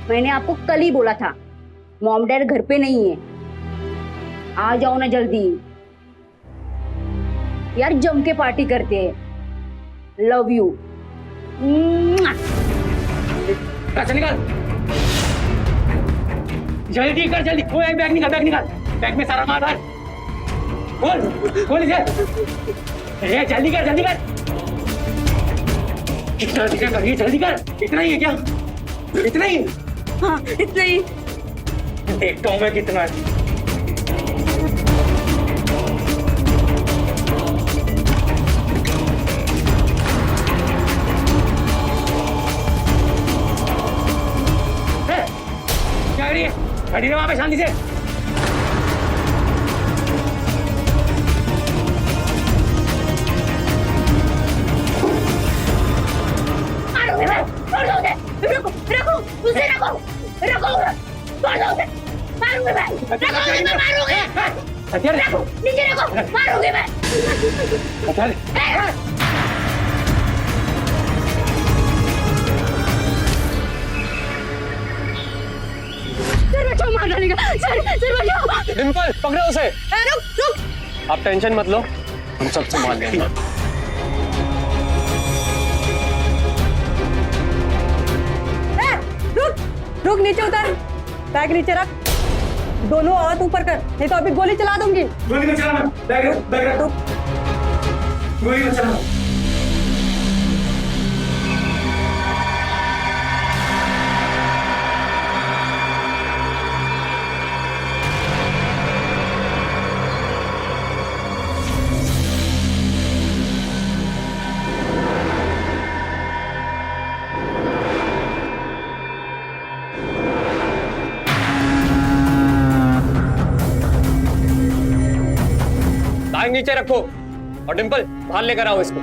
मैंने आपको कल ही बोला था मॉम डैड घर पे नहीं है, आ जाओ ना जल्दी यार, जम के पार्टी करते हैं। Love you. पैसा निकाल, जल्दी कर, जल्दी। वो एक बैग निकाल, बैग निकाल, बैग में सारा माल डाल। खोल इसे। अरे जल्दी कर, जल्दी कर। कितना दिखा कर, ये जल्दी कर। इतना ही है क्या? इतना ही? हाँ इतना ही। देखता हूँ मैं कितना है। खड़ी रहे वहां पे शांति से। रखो रखो उसे, रखो रखो, मारूंगी मैं, रखोगे मैं, मारूंगी। रखो नीचे, रखो, मारूंगी मैं। सर बचाओ, मार डालेगा। सर बचाओ। डिम्पल पकड़ो उसे। रुक रुक, आप टेंशन मत लो, हम सब संभाल लेंगे। रुक, नीचे उतर, बैग नीचे रख, दोनों हाथ ऊपर कर, नहीं तो अभी गोली चला दूंगी। गोली मत चलाना, बैग रख, गोली मत चलाना। बैग नीचे रखो और डिम्पल बाहर लेकर आओ इसको।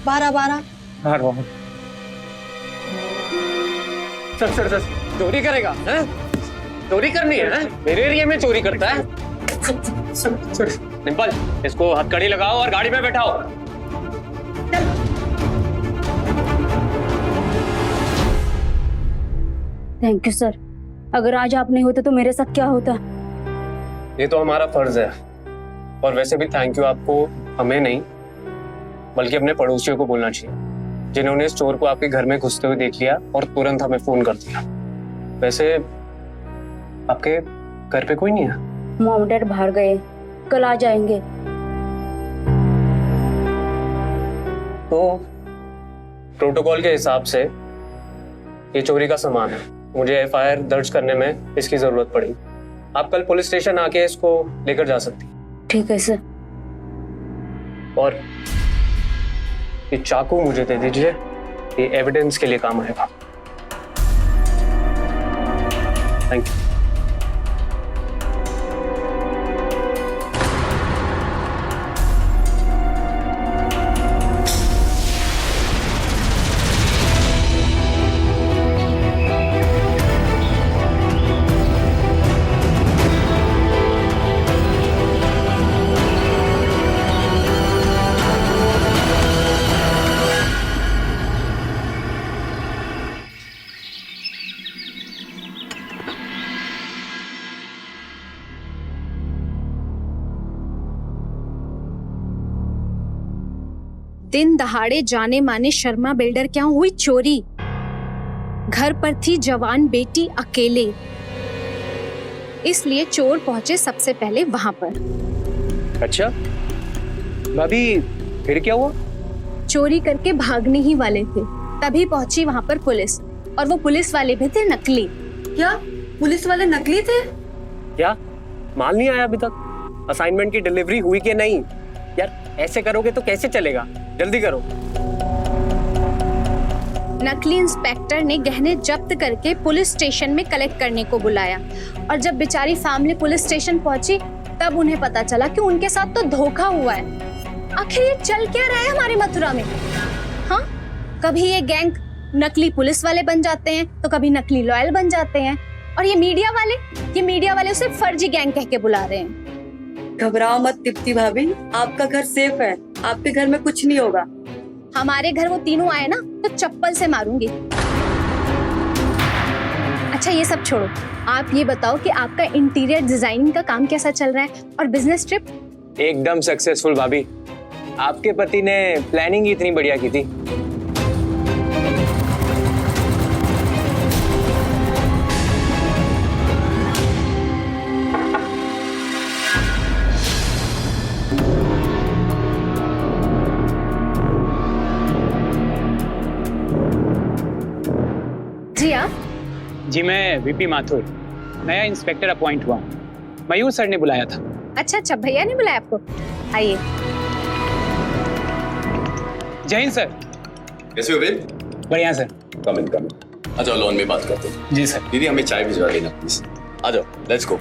बारह। सर चोरी करेगा हैं? चोरी करनी है? मेरे एरिया में चोरी करता है? डिम्पल इसको हथकड़ी लगाओ और गाड़ी में बैठाओ। थैंक यू सर, अगर आज आप नहीं होते तो मेरे साथ क्या होता? ये तो हमारा फर्ज है, और वैसे भी थैंक यू आपको हमें नहीं बल्कि अपने पड़ोसियों को बोलना चाहिए, जिन्होंने इस चोर को आपके घर में घुसते हुए देख लिया और तुरंत हमें फोन कर दिया। वैसे आपके घर पे कोई नहीं है? मॉम डैड बाहर गए, कल आ जाएंगे। तो प्रोटोकॉल के हिसाब से ये चोरी का सामान है, मुझे एफआईआर दर्ज करने में इसकी जरूरत पड़ी। आप कल पुलिस स्टेशन आके इसको लेकर जा सकती। ठीक है सर। और ये चाकू मुझे दे दीजिए, ये एविडेंस के लिए काम आएगा। Thank you. दिन दहाड़े जाने माने शर्मा बिल्डर क्या हुई चोरी। घर पर थी जवान बेटी अकेले, इसलिए चोर पहुंचे सबसे पहले वहां पर। अच्छा भाभी, फिर क्या हुआ? चोरी करके भागने ही वाले थे, तभी पहुंची वहां पर पुलिस, और वो पुलिस वाले भी थे नकली। क्या पुलिस वाले नकली थे? क्या माल नहीं आया अभी तक? असाइनमेंट की डिलीवरी हुई कि नहीं? यार ऐसे करोगे तो कैसे चलेगा, जल्दी करो। नकली इंस्पेक्टर ने गहने जब्त करके पुलिस स्टेशन में कलेक्ट करने को बुलाया, और जब बेचारी फैमिली पुलिस स्टेशन पहुंची तब उन्हें पता चला कि उनके साथ तो धोखा हुआ है। आखिर ये चल क्या रहा है हमारी मथुरा में? हाँ, कभी ये गैंग नकली पुलिस वाले बन जाते हैं तो कभी नकली लॉयल बन जाते हैं, और ये मीडिया वाले उसे फर्जी गैंग कह के बुला रहे हैं। घबराओ मत दीप्ति भाभी, आपका घर सेफ है, आपके घर में कुछ नहीं होगा। हमारे घर वो तीनों आए ना तो चप्पल से मारूंगी। अच्छा ये सब छोड़ो, आप ये बताओ कि आपका इंटीरियर डिजाइनिंग का काम कैसा चल रहा है, और बिजनेस ट्रिप? एकदम सक्सेसफुल भाभी। आपके पति ने प्लानिंग ही इतनी बढ़िया की थी। जी आप? जी मैं वीपी माथुर, नया इंस्पेक्टर अपॉइंट हुआ। मयूर सर ने बुलाया था। अच्छा, भैया ने बुलाया आपको? आइए। जय हिंद सर। कैसे हो वेद? बढ़िया सर। कम इन। आ जाओ, लॉन में बात करते हैं। जी सर। दीदी हमें चाय भिजवा देना प्लीज। आ जाओ, let's go.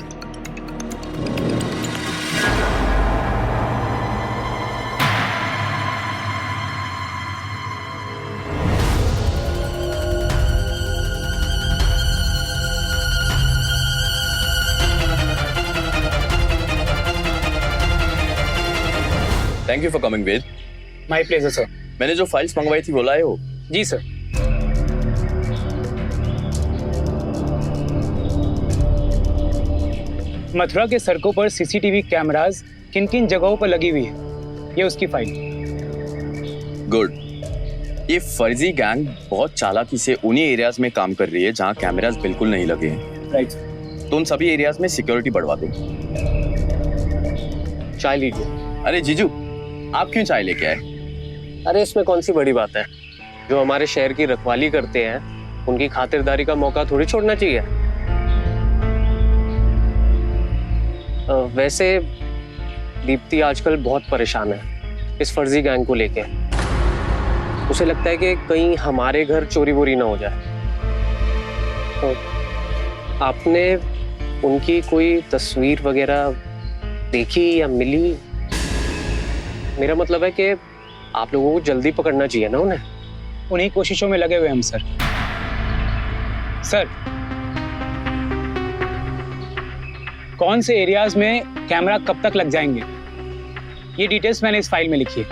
Thank you for coming Ved. My pleasure sir. मैंने जो फाइल्स मंगवाई थी वो लाए हो? जी सर। मथुरा के सड़कों पर सीसीटीवी कैमरास किन किन जगहों पर लगी हुई है, ये उसकी फाइल। गुड। ये फर्जी गैंग बहुत चालाकी से उन्हीं एरियाज में काम कर रही है जहां कैमरास बिल्कुल नहीं लगे हैं। राइट। तो उन सभी एरियाज में सिक्योरिटी बढ़वा दो। चाय लीजिए। अरे जीजू, आप क्यों चाय लेके आए? अरे इसमें कौन सी बड़ी बात है, जो हमारे शहर की रखवाली करते हैं उनकी खातिरदारी का मौका थोड़ी छोड़ना चाहिए। वैसे दीप्ति आजकल बहुत परेशान है इस फर्जी गैंग को लेके। उसे लगता है कि कहीं हमारे घर चोरी वोरी ना हो जाए। तो आपने उनकी कोई तस्वीर वगैरह देखी या मिली? मेरा मतलब है कि आप लोगों को जल्दी पकड़ना चाहिए ना उन्हें। उन्हीं कोशिशों में लगे हुए हम सर। सर, कौन से एरियाज में कैमरा कब तक लग जाएंगे, ये डिटेल्स मैंने इस फाइल में लिखी है।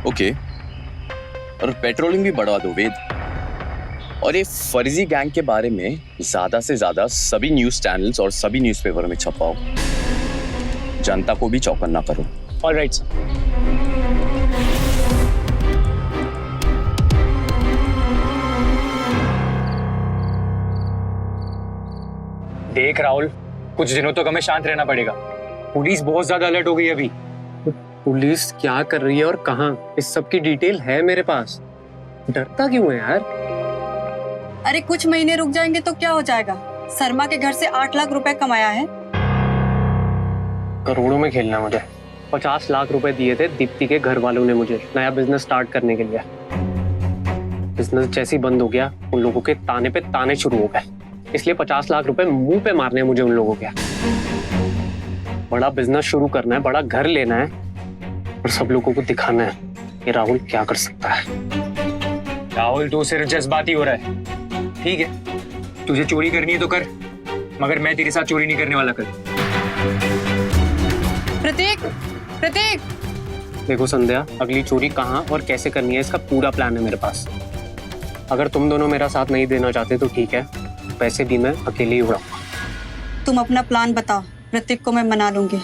ओके। और पेट्रोलिंग भी बढ़वा दो वेद। और ये फर्जी गैंग के बारे में ज्यादा से ज्यादा सभी न्यूज चैनल्स और सभी न्यूज़पेपर में छपाओ। जनता को भी चौकन्ना करो। Alright sir. देख राहुल, कुछ दिनों तक हमें शांत रहना पड़ेगा। पुलिस बहुत ज्यादा अलर्ट हो गई है अभी। पुलिस क्या कर रही है और कहाँ, इस सब की डिटेल है मेरे पास। डरता क्यों है यार? अरे कुछ महीने रुक जाएंगे तो क्या हो जाएगा? शर्मा के घर से 8 लाख रुपए कमाया है। करोड़ों में खेलना है मुझे। 50 लाख रुपए दिए थे दीप्ति के घर वालों ने मुझे नया बिजनेस स्टार्ट करने के लिए। बिजनेस जैसे ही बंद हो गया उन लोगों के ताने पे ताने शुरू हो गए, इसलिए 50 लाख रुपए मुंह पे मारने हैं मुझे उन लोगों के। बड़ा बिजनेस शुरू करना है, बड़ा घर लेना है और सब लोगों को दिखाना है कि राहुल क्या कर सकता है। राहुल तू सिर्फ जज्बाती हो रहा है। ठीक है, तुझे चोरी करनी है तो कर, मगर मैं तेरे साथ चोरी नहीं करने वाला। कर प्रतीक देखो संध्या, अगली चोरी कहाँ और कैसे करनी है इसका पूरा प्लान है मेरे पास। अगर तुम दोनों मेरा साथ नहीं देना चाहते तो ठीक है, पैसे भी मैं अकेले ही उड़ाऊंगा। तुम अपना प्लान बताओ, प्रतीक को मैं मना लूंगी।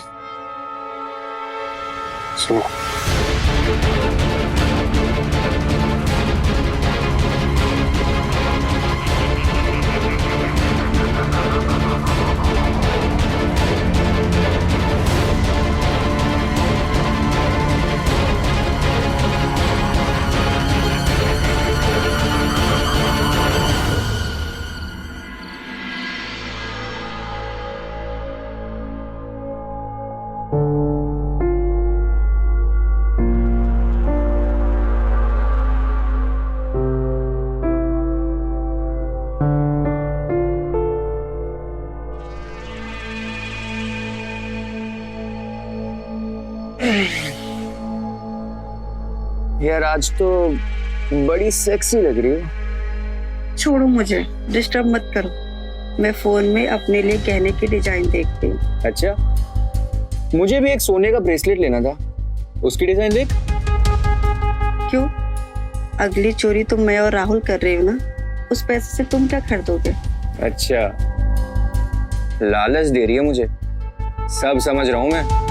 सुनो, यार आज तो बड़ी सेक्सी लग रही हो। छोड़ो मुझे, डिस्टर्ब मत करो। मैं फोन में अपने लिए गहने की डिजाइन देखती हूँ। अच्छा, मुझे भी एक सोने का ब्रेसलेट लेना था, उसकी डिजाइन देख। क्यों? अगली चोरी तो मैं और राहुल कर रहे हो ना, उस पैसे से तुम क्या खरीदोगे? अच्छा, लालच दे रही है मुझे, सब समझ रहा हूं मैं।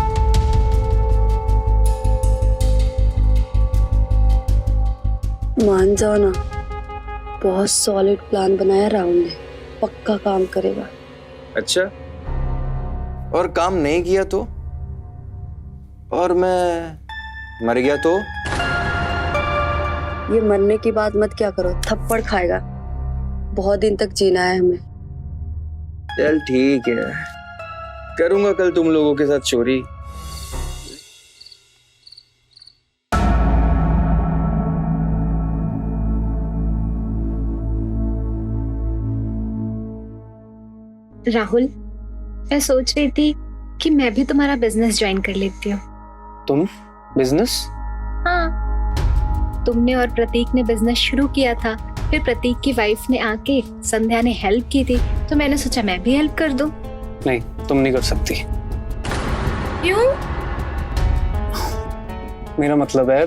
मान जाओ ना, बहुत सॉलिड प्लान बनाया राहुल ने, पक्का काम करेगा। अच्छा, और काम नहीं किया तो? और मैं मर गया तो? ये मरने की बात मत क्या करो, थप्पड़ खाएगा। बहुत दिन तक जीना है हमें। चल ठीक है, करूंगा कल तुम लोगों के साथ चोरी। राहुल, मैं सोच रही थी कि मैं भी तुम्हारा बिजनेस ज्वाइन कर लेती हूँ। तुम बिजनेस? हाँ, तुमने और प्रतीक ने बिजनेस शुरू किया था, फिर प्रतीक की वाइफ ने आके संध्या ने हेल्प की थी, तो मैंने सोचा मैं भी हेल्प कर दूं। नहीं, तुम नहीं कर सकती। क्यों? मेरा मतलब है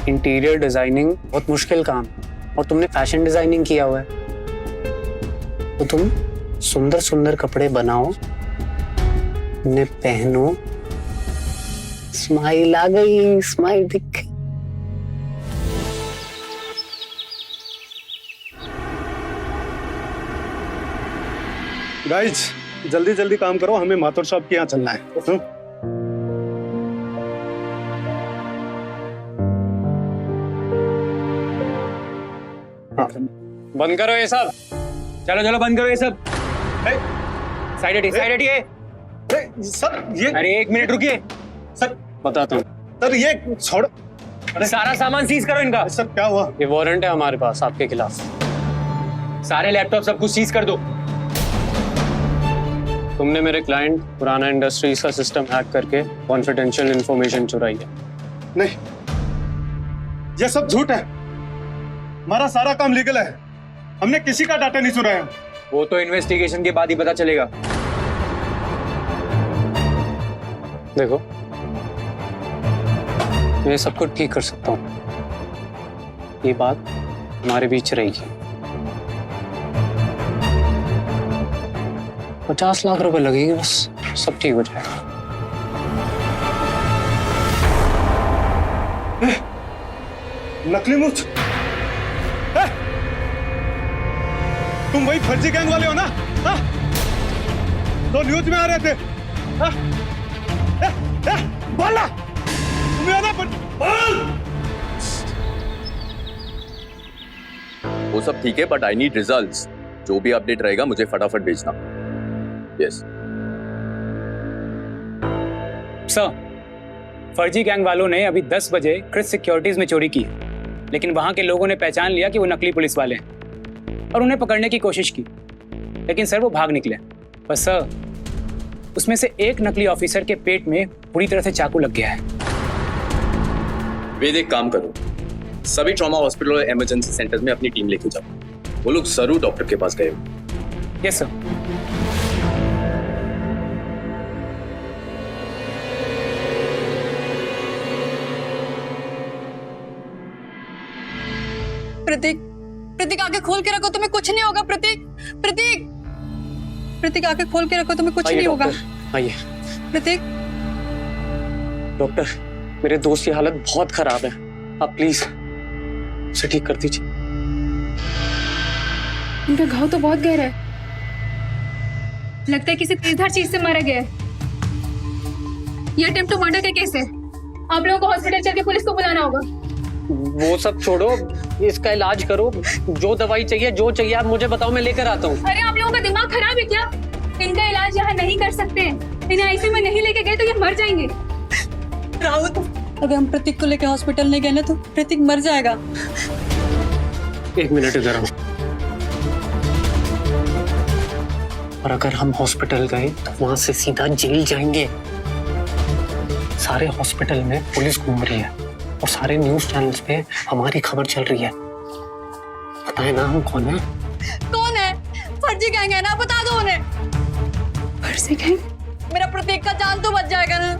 इंटीरियर डिजाइनिंग बहुत मुश्किल काम, और तुमने फैशन डिजाइनिंग किया हुआ है, तो तुम सुंदर सुंदर कपड़े बनाओ, उन्हें पहनो। स्माइल आ गई, स्माइल दिख गई। गाइज जल्दी जल्दी काम करो, हमें माथुर साहब के यहाँ चलना है। बंद करो ये सब, चलो चलो बंद करो ये सब। साइड हटिए, साइड हटिए। सर ये, अरे एक मिनट रुकिए सर, बताता हूँ। सर ये छोड़। अरे सारा सामान सीज करो इनका। सर क्या हुआ? ये वारंट है हमारे पास आपके खिलाफ। सारे लैपटॉप सब कुछ सीज कर दो। तुमने मेरे क्लाइंट पुराना इंडस्ट्रीज का सिस्टम हैक करके कॉन्फिडेंशियल इंफॉर्मेशन चुराई है। नहीं, ये सब झूठ है। हमारा सारा काम लीगल है, हमने किसी का डाटा नहीं चुराया। वो तो इन्वेस्टिगेशन के बाद ही पता चलेगा। देखो, मैं सब कुछ ठीक कर सकता हूँ, ये बात हमारे बीच रहेगी। 50 लाख रुपए लगेंगे बस, सब ठीक हो जाएगा। नकली मूछ, तुम वही फर्जी गैंग वाले हो ना? हाँ? तो न्यूज में आ रहे थे। हाँ? बोला तुम्हें आना बोल। वो सब ठीक है, बट आई नीड रिजल्ट्स। जो भी अपडेट रहेगा मुझे फटाफट भेजना। यस सर, फर्जी गैंग वालों ने अभी 10 बजे क्रिस सिक्योरिटीज में चोरी की। लेकिन वहां के लोगों ने पहचान लिया कि वो नकली पुलिस वाले हैं और उन्हें पकड़ने की कोशिश की, लेकिन सर वो भाग निकले। पर सर उसमें से एक नकली ऑफिसर के पेट में पूरी तरह से चाकू लग गया है। वेद, एक काम करो, सभी ट्रॉमा हॉस्पिटल और इमरजेंसी सेंटर में अपनी टीम लेके जाओ। वो लोग जरूर डॉक्टर के पास गए। Yes sir. प्रतीक, प्रतीक आंखें खोल के रखो, तुम्हें कुछ नहीं होगा। प्रतीक, प्रतीक, प्रतीक आंखें खोल के रखो, तुम्हें कुछ नहीं होगा। आइए प्रतीक, डॉक्टर, मेरे दोस्त की हालत बहुत खराब है, आप प्लीज उसे ठीक कर दीजिए। इनका घाव तो बहुत गहरा है, लगता है किसी तेजधार चीज से मारा गया है। ये अटेम्प्ट टू मर्डर का केस है। आप लोगों को हॉस्पिटल चल के पुलिस को बुलाना होगा। वो सब छोड़ो, इसका इलाज करो। जो दवाई चाहिए, जो चाहिए आप मुझे बताओ, मैं लेकर आता हूँ। अरे आप लोगों का दिमाग खराब है क्या? इनका इलाज यहाँ नहीं कर सकते हैं। इन्हें आईसीयू में नहीं लेके गए तो ये मर जाएंगे। राहुल, अगर हम प्रतीक को लेकर हॉस्पिटल नहीं गए ना तो प्रतीक मर जाएगा। एक मिनट इधर आओ। और अगर हम हॉस्पिटल गए तो वहां से सीधा जेल जाएंगे। सारे हॉस्पिटल में पुलिस घूम रही है और सारे न्यूज चैनल्स पे हमारी खबर चल रही है। बताए ना हम कौन है? कौन है? फर्जी गैंग है ना, बता दो उन्हें। फर्जी गैंग? मेरा प्रतीक का जान तो बच जाएगा ना।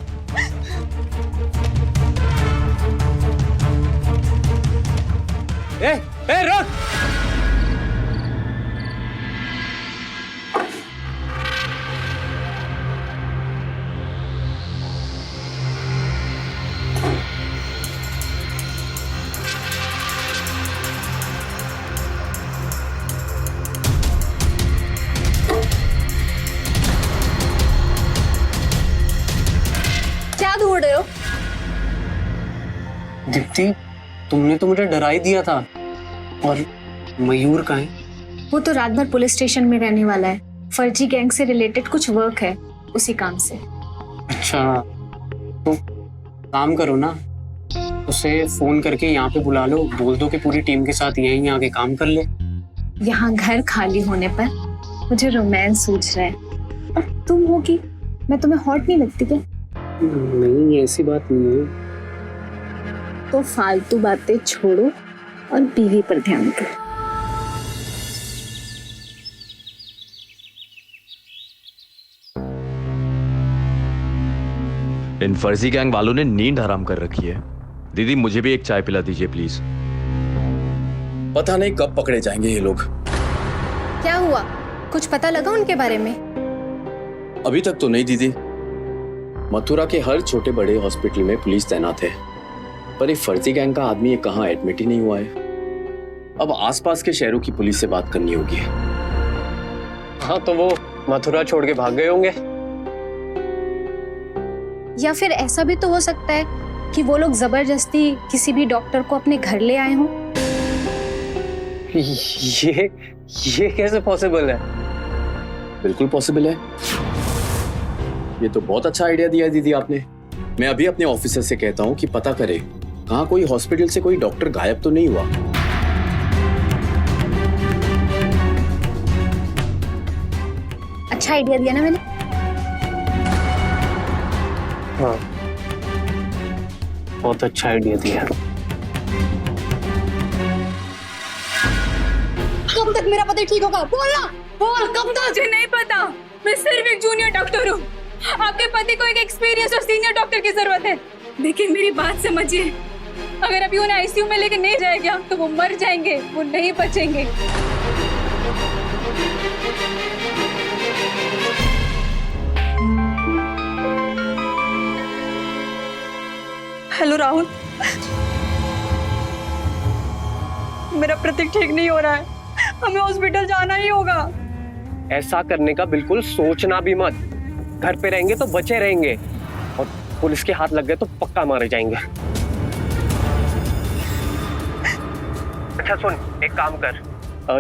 रुक! क्या ढूंढ रहे हो? दीप्ति, तुमने तो मुझे डरा ही दिया था। और मयूर कहाँ है? वो तो रात भर पुलिस स्टेशन में रहने वाला है। फर्जी गैंग से रिलेटेड कुछ वर्क है, उसी काम से। अच्छा, तो काम करो ना, उसे फोन करके यहाँ पे बुला लो, बोल दो कि पूरी टीम के साथ यहीं आके काम कर ले। यहाँ घर खाली होने पर मुझे रोमांस सूझ रहा है। और तुम होगी, मैं तुम्हें हॉट नहीं लगती क्या? नहीं, ऐसी बात नहीं है। तो फालतू बातें छोड़ो और बीवी पर ध्यान दो। इन फर्जी गैंग वालों ने नींद हराम कर रखी है। दीदी, मुझे भी एक चाय पिला दीजिए प्लीज। पता नहीं कब पकड़े जाएंगे ये लोग। क्या हुआ? कुछ पता लगा उनके बारे में? अभी तक तो नहीं दीदी। मथुरा के हर छोटे बड़े हॉस्पिटल में पुलिस तैनात है, पर एक फर्जी गैंग का आदमी ये कहाँ एडमिट ही नहीं हुआ है। अब आसपास के शहरों की पुलिस से बात करनी होगी। हाँ, तो वो मथुरा छोड़ के भाग गए होंगे। या फिर ऐसा भी तो हो सकता है कि वो लोग जबरदस्ती किसी भी डॉक्टर को अपने घर ले आए हों। ये कैसे पॉसिबल है? बिल्कुल पॉसिबल है। ये तो बहुत अच्छा आइडिया दिया दीदी आपने। मैं अभी अपने ऑफिसर से कहता हूँ कि पता करे कहाँ कोई हॉस्पिटल से कोई डॉक्टर गायब तो नहीं हुआ। अच्छा आइडिया दिया ना मैंने। हाँ, बहुत अच्छा आइडिया दिया। कब तक मेरा पति ठीक होगा? बोलना, बोल कब तक? मुझे नहीं पता, मैं सिर्फ एक जूनियर डॉक्टर हूँ। आपके पति को एक एक्सपीरियंस और सीनियर डॉक्टर की जरूरत है। देखिए मेरी बात समझिए, अगर अभी उन्हें आईसीयू में लेके नहीं जाएगा तो वो मर जाएंगे, वो नहीं बचेंगे। हेलो राहुल, मेरा प्रतीक ठीक नहीं हो रहा है, हमें हॉस्पिटल जाना ही होगा। ऐसा करने का बिल्कुल सोचना भी मत। घर पे रहेंगे तो बचे रहेंगे और पुलिस के हाथ लग गए तो पक्का मारे जाएंगे। अच्छा सुन, एक काम कर,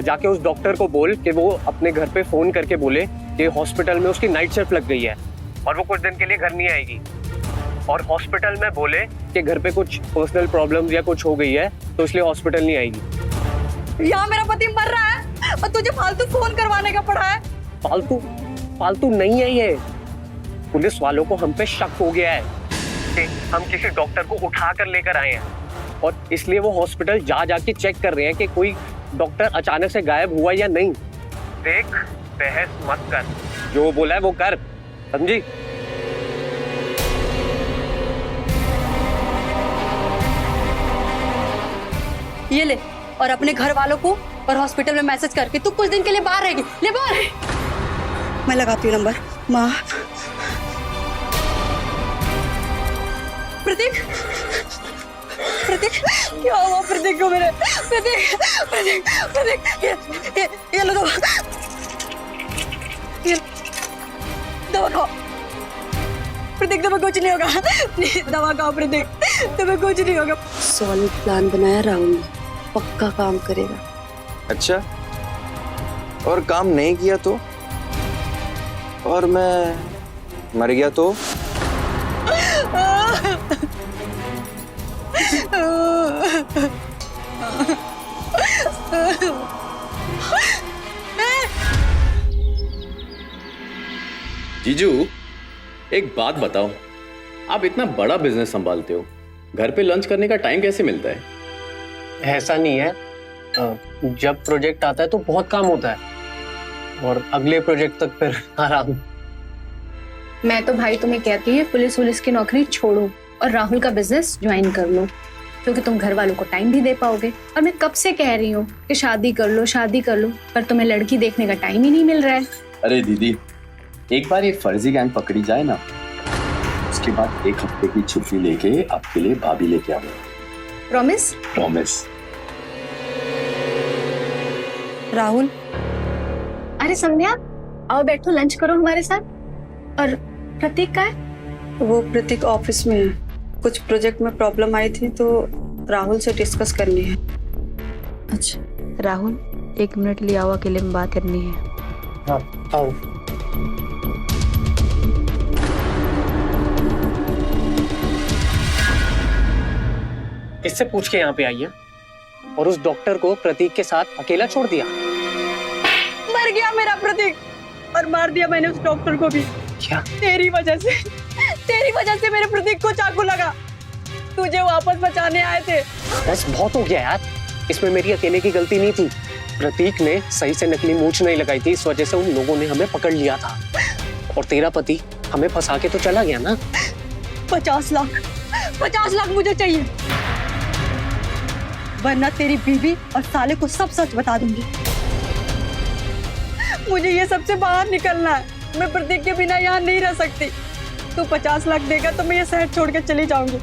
जाके उस डॉक्टर को बोल कि वो अपने घर पे फोन करके बोले कि हॉस्पिटल में उसकी नाइट शिफ्ट लग गई है और वो कुछ दिन के लिए घर नहीं आएगी। और हॉस्पिटल में बोले कि घर पे कुछ पर्सनल प्रॉब्लम्स या कुछ हो गई है तो इसलिए हॉस्पिटल नहीं आएगी। यहाँ मेरा पति मर रहा है और तुझे फालतू फोन करवाने का पड़ा है। फालतू नहीं है ये। पुलिस वालों को हम पे शक हो गया है कि हम किसी डॉक्टर को उठा कर लेकर आए हैं और इसलिए वो हॉस्पिटल जा जाके चेक कर रहे हैं कि कोई डॉक्टर अचानक से गायब हुआ या नहीं। देख, बहस मत कर, जो बोला है वो कर, समझी? ये ले, और अपने घर वालों को और हॉस्पिटल में मैसेज करके तू कुछ दिन के लिए बाहर रहेगी। ले बोल। मैं लगाती हूँ नंबर। माँ, प्रतीक, प्रतीक, क्या हुआ प्रतीक को मेरे? प्रतीक, प्रतीक, प्रतीक, ये लो दवा, ये दवा खाओ। प्रतीक तुम्हें कुछ नहीं होगा, दवा खाओ प्रतीक, तुम्हें कुछ नहीं होगा। सॉलिड प्लान बनाया राहुल ने, पक्का काम करेगा। अच्छा, और काम नहीं किया तो? और मैं मर गया तो? जीजू, एक बात बताओ, आप इतना बड़ा बिजनेस संभालते हो, घर पे लंच करने का टाइम कैसे मिलता है? ऐसा नहीं है, जब प्रोजेक्ट आता है तो बहुत काम होता है और अगले प्रोजेक्ट तक फिर आराम। मैं तो भाई तुम्हें कहती है पुलिस की नौकरी छोड़ो और राहुल का बिजनेस ज्वाइन कर लो, क्योंकि तुम घर वालों को टाइम भी दे पाओगे। और मैं कब से कह रही हूँ कि शादी कर लो, पर तुम्हें लड़की देखने का टाइम ही नहीं मिल रहा है। अरे दीदी, एक बार ये फर्जी गैंग पकड़ी जाए ना, उसके बाद 1 हफ्ते की छुट्टी लेके आपके लिए भाभी लेके आऊंगा। प्रॉमिस? प्रॉमिस। राहुल, अरे संध्या, आओ बैठो, लंच करो हमारे साथ। और प्रतीक का है? वो प्रतीक ऑफिस में है, कुछ प्रोजेक्ट में प्रॉब्लम आई थी तो राहुल से डिस्कस करनी है। अच्छा राहुल, 1 मिनट लिए आओ, अकेले में बात करनी है। हाँ, आओ। इससे पूछ के यहाँ पे आई है और उस डॉक्टर को प्रतीक के साथ अकेला छोड़ दिया। मर गया मेरा प्रतीक, और मार दिया मैंने उस डॉक्टर को भी। क्या? तेरी वजह से मेरे प्रतीक को चाकू लगा। तुझे वापस बचाने आए थे। बस बहुत हो गया यार, इसमें मेरी अकेले की गलती नहीं थी। प्रतीक ने सही से नकली मूंछ नहीं लगाई थी, इस वजह से उन लोगों ने हमें पकड़ लिया था। और तेरा पति हमें फंसा के तो चला गया ना। 50 लाख मुझे चाहिए, वरना तेरी बीवी और साले को सब सच बता दूंगी। मुझे ये सबसे बाहर निकलना है, मैं प्रतीक के बिना यहाँ नहीं रह सकती। तू 50 लाख देगा तो मैं ये शहर छोड़ के चली जाऊंगी,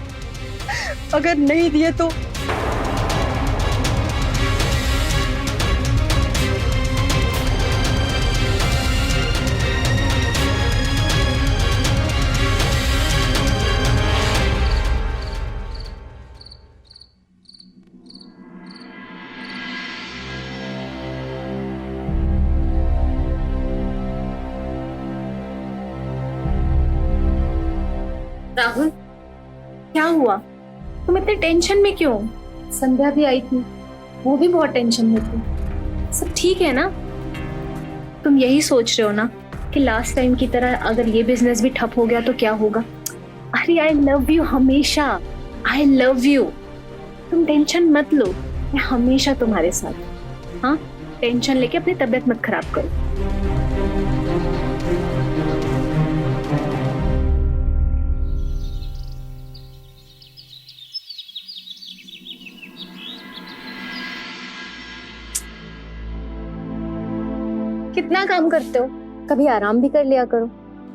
अगर नहीं दिए तो राहुल, क्या हुआ? तुम इतने टेंशन में क्यों? संध्या भी आई थी, वो भी बहुत टेंशन में थी। सब ठीक है ना? तुम यही सोच रहे हो ना कि लास्ट टाइम की तरह अगर ये बिजनेस भी ठप हो गया तो क्या होगा? अरे आई लव यू हमेशा, आई लव यू। तुम टेंशन मत लो, मैं हमेशा तुम्हारे साथ। हाँ, टेंशन लेके अपनी तबीयत मत खराब करो। कितना काम करते हो, कभी आराम भी कर लिया करो।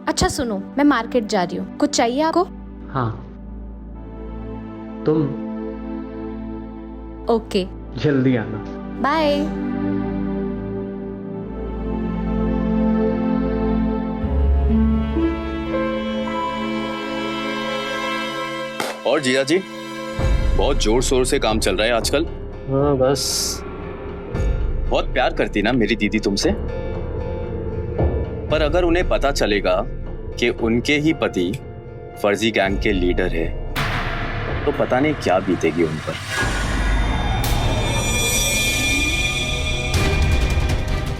अच्छा सुनो, मैं मार्केट जा रही हूँ, कुछ चाहिए आपको? हाँ, तुम ओके, जल्दी आना। बाय। और जिया जी, बहुत जोर शोर से काम चल रहा है आजकल। हाँ बस। बहुत प्यार करती ना मेरी दीदी तुमसे, पर अगर उन्हें पता चलेगा कि उनके ही पति फर्जी गैंग के लीडर है तो पता नहीं क्या बीतेगी उन पर।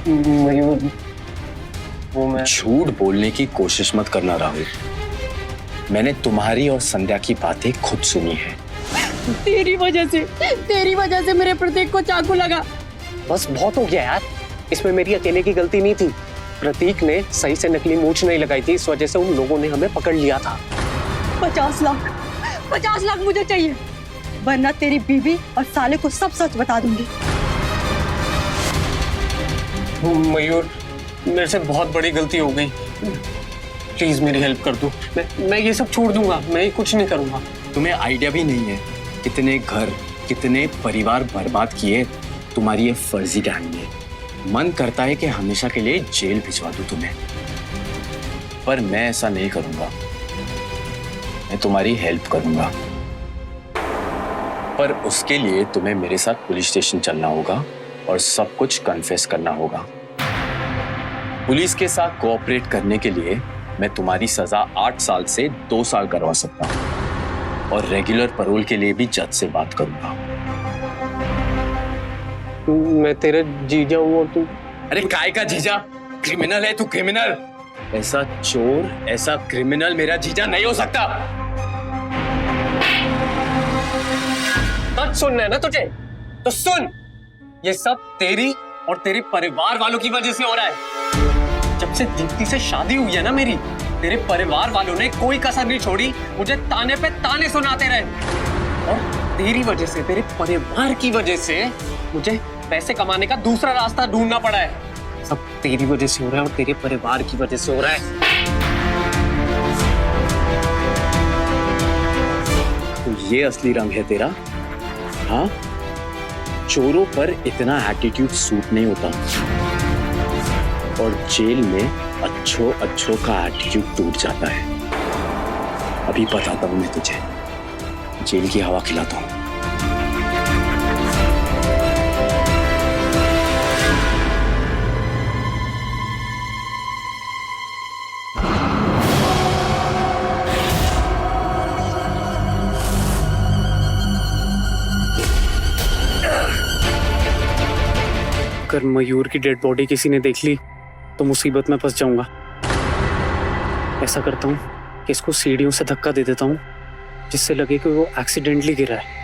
मयूर, वो मैं झूठ बोलने की कोशिश मत करना राहुल। मैंने तुम्हारी और संध्या की बातें खुद सुनी है। तेरी वजह से मेरे प्रतीक को चाकू लगा। बस बहुत हो गया यार, इसमें मेरी अकेले की गलती नहीं थी। प्रतीक ने सही से नकली मूंछ नहीं लगाई थी, इस वजह से उन लोगों ने हमें पकड़ लिया था। 50 लाख मुझे चाहिए, वरना तेरी बीवी और साले को सब सच बता दूंगी। मयूर, मेरे से बहुत बड़ी गलती हो गई, प्लीज मेरी हेल्प कर दो। मैं ये सब छोड़ दूंगा, मैं कुछ नहीं करूंगा। तुम्हें आइडिया भी नहीं है कितने घर, कितने परिवार बर्बाद किए तुम्हारी ये फर्जी गैंग ने। मन करता है कि हमेशा के लिए जेल भिजवा दूं तुम्हें, पर मैं ऐसा नहीं करूंगा। मैं तुम्हारी हेल्प करूंगा, पर उसके लिए तुम्हें मेरे साथ पुलिस स्टेशन चलना होगा और सब कुछ कन्फेस करना होगा। पुलिस के साथ कोऑपरेट करने के लिए मैं तुम्हारी सजा 8 साल से 2 साल करवा सकता हूं और रेगुलर पैरोल के लिए भी जज से बात करूंगा। मैं तेरा जीजा हूं और तू। अरे काय का जीजा? क्रिमिनल है तू, क्रिमिनल। ऐसा चोर, ऐसा क्रिमिनल मेरा जीजा नहीं हो सकता। सच सुनना है ना तुझे तो सुन, ये सब तेरी और तेरे परिवार वालों की वजह से हो रहा है। जब से दीप्ति से शादी हुई है ना मेरी, तेरे परिवार वालों ने कोई कसर नहीं छोड़ी, मुझे ताने पे ताने सुनाते रहे। और तेरी वजह से, तेरे परिवार की वजह से मुझे पैसे कमाने का दूसरा रास्ता ढूंढना पड़ा है। सब तेरी वजह से हो रहा है और तेरे परिवार की वजह से हो रहा है। तो ये असली रंग है तेरा? हाँ, चोरों पर इतना एटीट्यूड सूट नहीं होता और जेल में अच्छों का एटीट्यूड टूट जाता है। अभी बताता हूं मैं तुझे, जेल की हवा खिलाता हूं। अगर मयूर की डेड बॉडी किसी ने देख ली तो मुसीबत में फंस जाऊंगा। ऐसा करता हूँ कि इसको सीढ़ियों से धक्का दे देता हूँ, जिससे लगे कि वो एक्सीडेंटली गिरा है।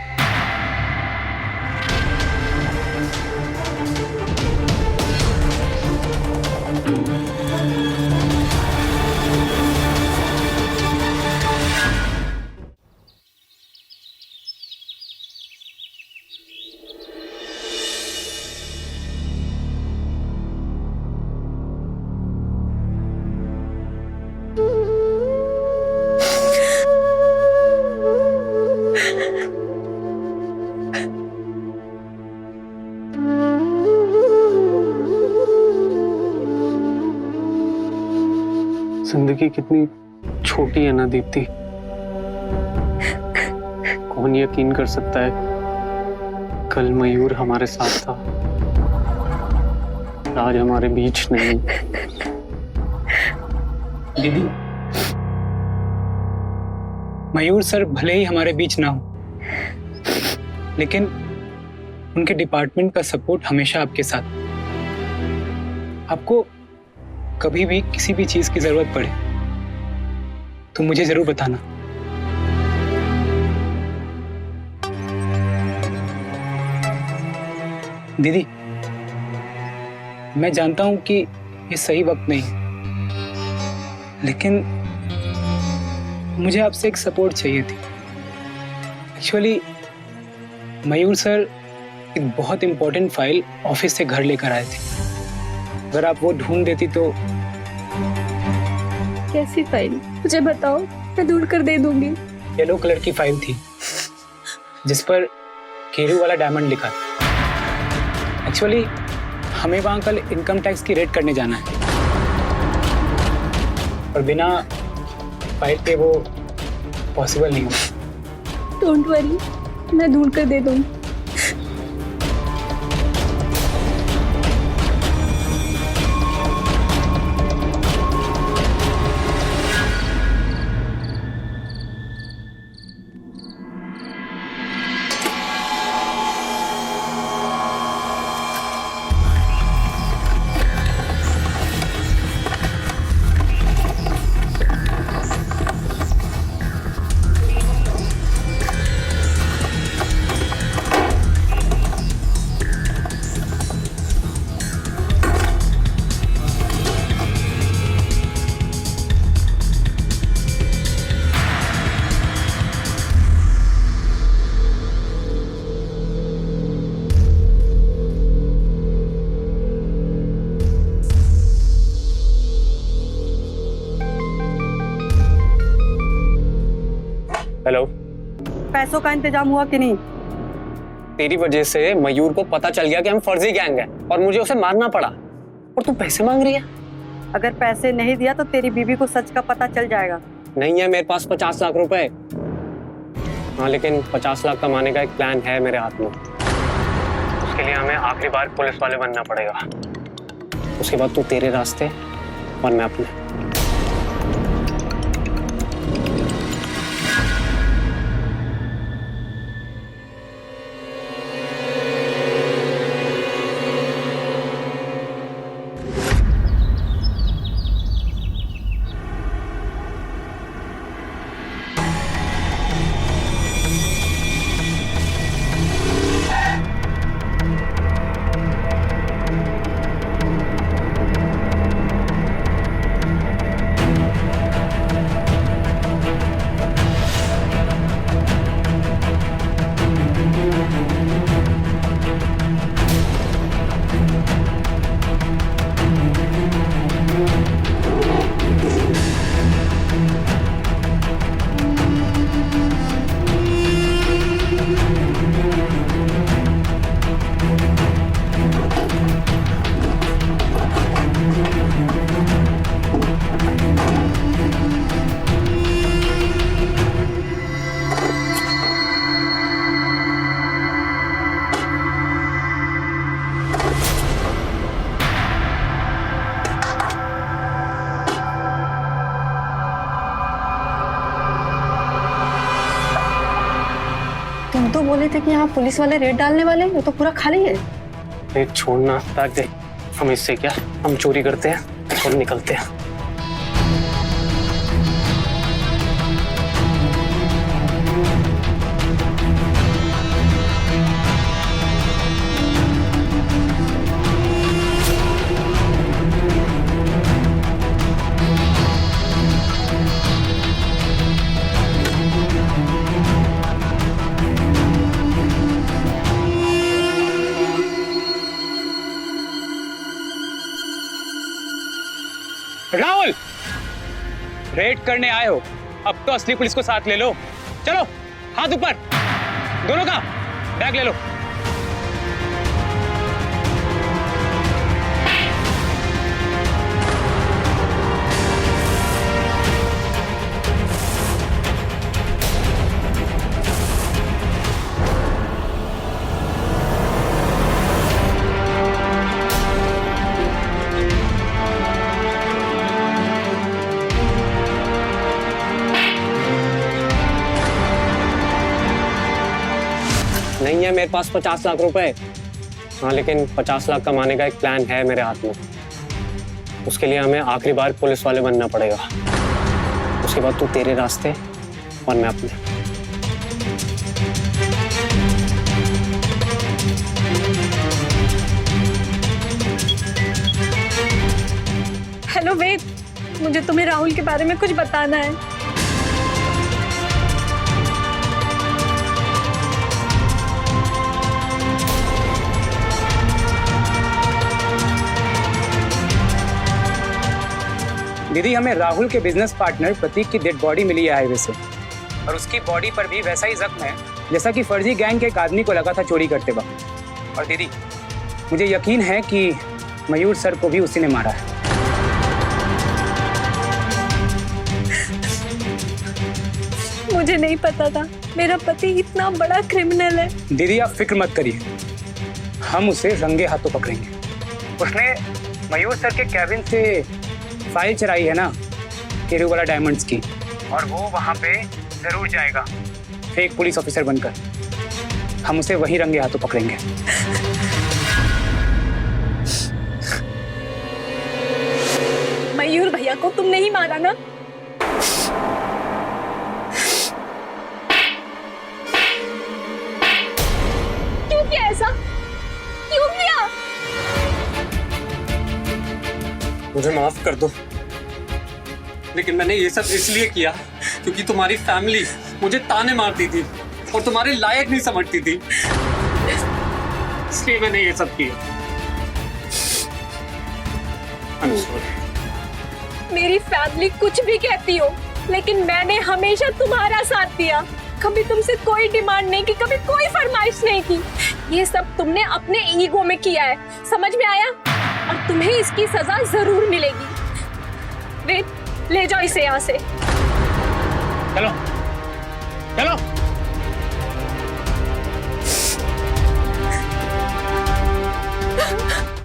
जिंदगी कितनी छोटी है ना दीप्ति। कौन यकीन कर सकता है कल मयूर हमारे साथ था, आज हमारे बीच नहीं। दीदी, मयूर सर भले ही हमारे बीच ना हो, लेकिन उनके डिपार्टमेंट का सपोर्ट हमेशा आपके साथ। आपको कभी भी किसी भी चीज की जरूरत पड़े तो मुझे जरूर बताना। दीदी, मैं जानता हूं कि ये सही वक्त नहीं है, लेकिन मुझे आपसे एक सपोर्ट चाहिए थी। एक्चुअली मयूर सर एक बहुत इंपॉर्टेंट फाइल ऑफिस से घर लेकर आए थे। अगर आप वो ढूंढ देती तो। कैसी फाइल? मुझे बताओ, मैं ढूंढ कर दे दूंगी। येलो कलर की फाइल थी जिस पर केरू वाला डायमंड लिखा था। एक्चुअली हमें वहां कल इनकम टैक्स की रेड करने जाना है और बिना फाइल के वो पॉसिबल नहीं होगा। डोंट वरी, मैं ढूंढ कर दे दूंगी। पैसों का इंतजाम हुआ कि नहीं? तेरी वजह से मयूर को पता चल गया कि हम फर्जी गैंग हैं और मुझे उसे मारना पड़ा, और तू पैसे मांग रही है। अगर पैसे नहीं दिया तो तेरी बीवी को सच का पता चल जाएगा। नहीं है मेरे पास 50 लाख रुपए। हाँ, लेकिन 50 लाख कमाने का एक प्लान है मेरे हाथ में। उसके लिए हमें आखिरी बार पुलिस वाले बनना पड़ेगा। उसके बाद तू तेरे रास्ते और मैं अपने। तुम तो बोले थे कि यहाँ पुलिस वाले रेड डालने वाले हैं, वो तो पूरा खाली है। रेड छोड़ना, बैग दे। हम इससे क्या, हम चोरी करते हैं और निकलते हैं। राहुल, रेड करने आए हो, अब तो असली पुलिस को साथ ले लो। चलो, हाथ ऊपर, दोनों का बैग ले लो। नहीं है मेरे पास 50 लाख रुपए। हाँ, लेकिन 50 लाख कमाने का एक प्लान है मेरे हाथ में। उसके लिए हमें आखिरी बार पुलिस वाले बनना पड़ेगा। उसके बाद तू तेरे रास्ते और मैं अपने। हेलो वेद, मुझे तुम्हें राहुल के बारे में कुछ बताना है। दीदी, हमें राहुल के बिजनेस पार्टनर प्रतीक की डेड बॉडी मिली है हाईवे से, और उसकी बॉडी पर भी वैसा ही जख्म है जैसा कि फर्जी गैंग के एक आदमी को लगा था चोरी करते वक्त। और दीदी, मुझे यकीन है कि मयूर सर को भी उसी ने मारा है। मुझे नहीं पता था मेरा पति इतना बड़ा क्रिमिनल है। दीदी, आप फिक्र मत करिए, हम उसे रंगे हाथों पकड़ेंगे। उसने मयूर सर के कैबिन से फाइल चराई है ना, केरूवाला डायमंड्स की, और वो वहां पे जरूर जाएगा फेक पुलिस ऑफिसर बनकर। हम उसे वही रंगे हाथों पकड़ेंगे। मयूर भैया को तुमने ही मारा ना? क्यों किया ऐसा? क्यों किया? मुझे माफ कर दो, लेकिन मैंने ये सब इसलिए किया क्योंकि तुम्हारी फैमिली मुझे ताने मारती थी और तुम्हारे लायक नहीं समझती थी, इसलिए मैंने ये सब किया। I'm sorry। मेरी फैमिली कुछ भी कहती हो, लेकिन मैंने हमेशा तुम्हारा साथ दिया। कभी तुमसे कोई डिमांड नहीं की, कभी कोई फरमाइश नहीं की। ये सब तुमने अपने ईगो में किया है, समझ में आया? और तुम्हें इसकी सजा जरूर मिलेगी। वेद, ले जाओ इसे यहाँ से। चलो चलो।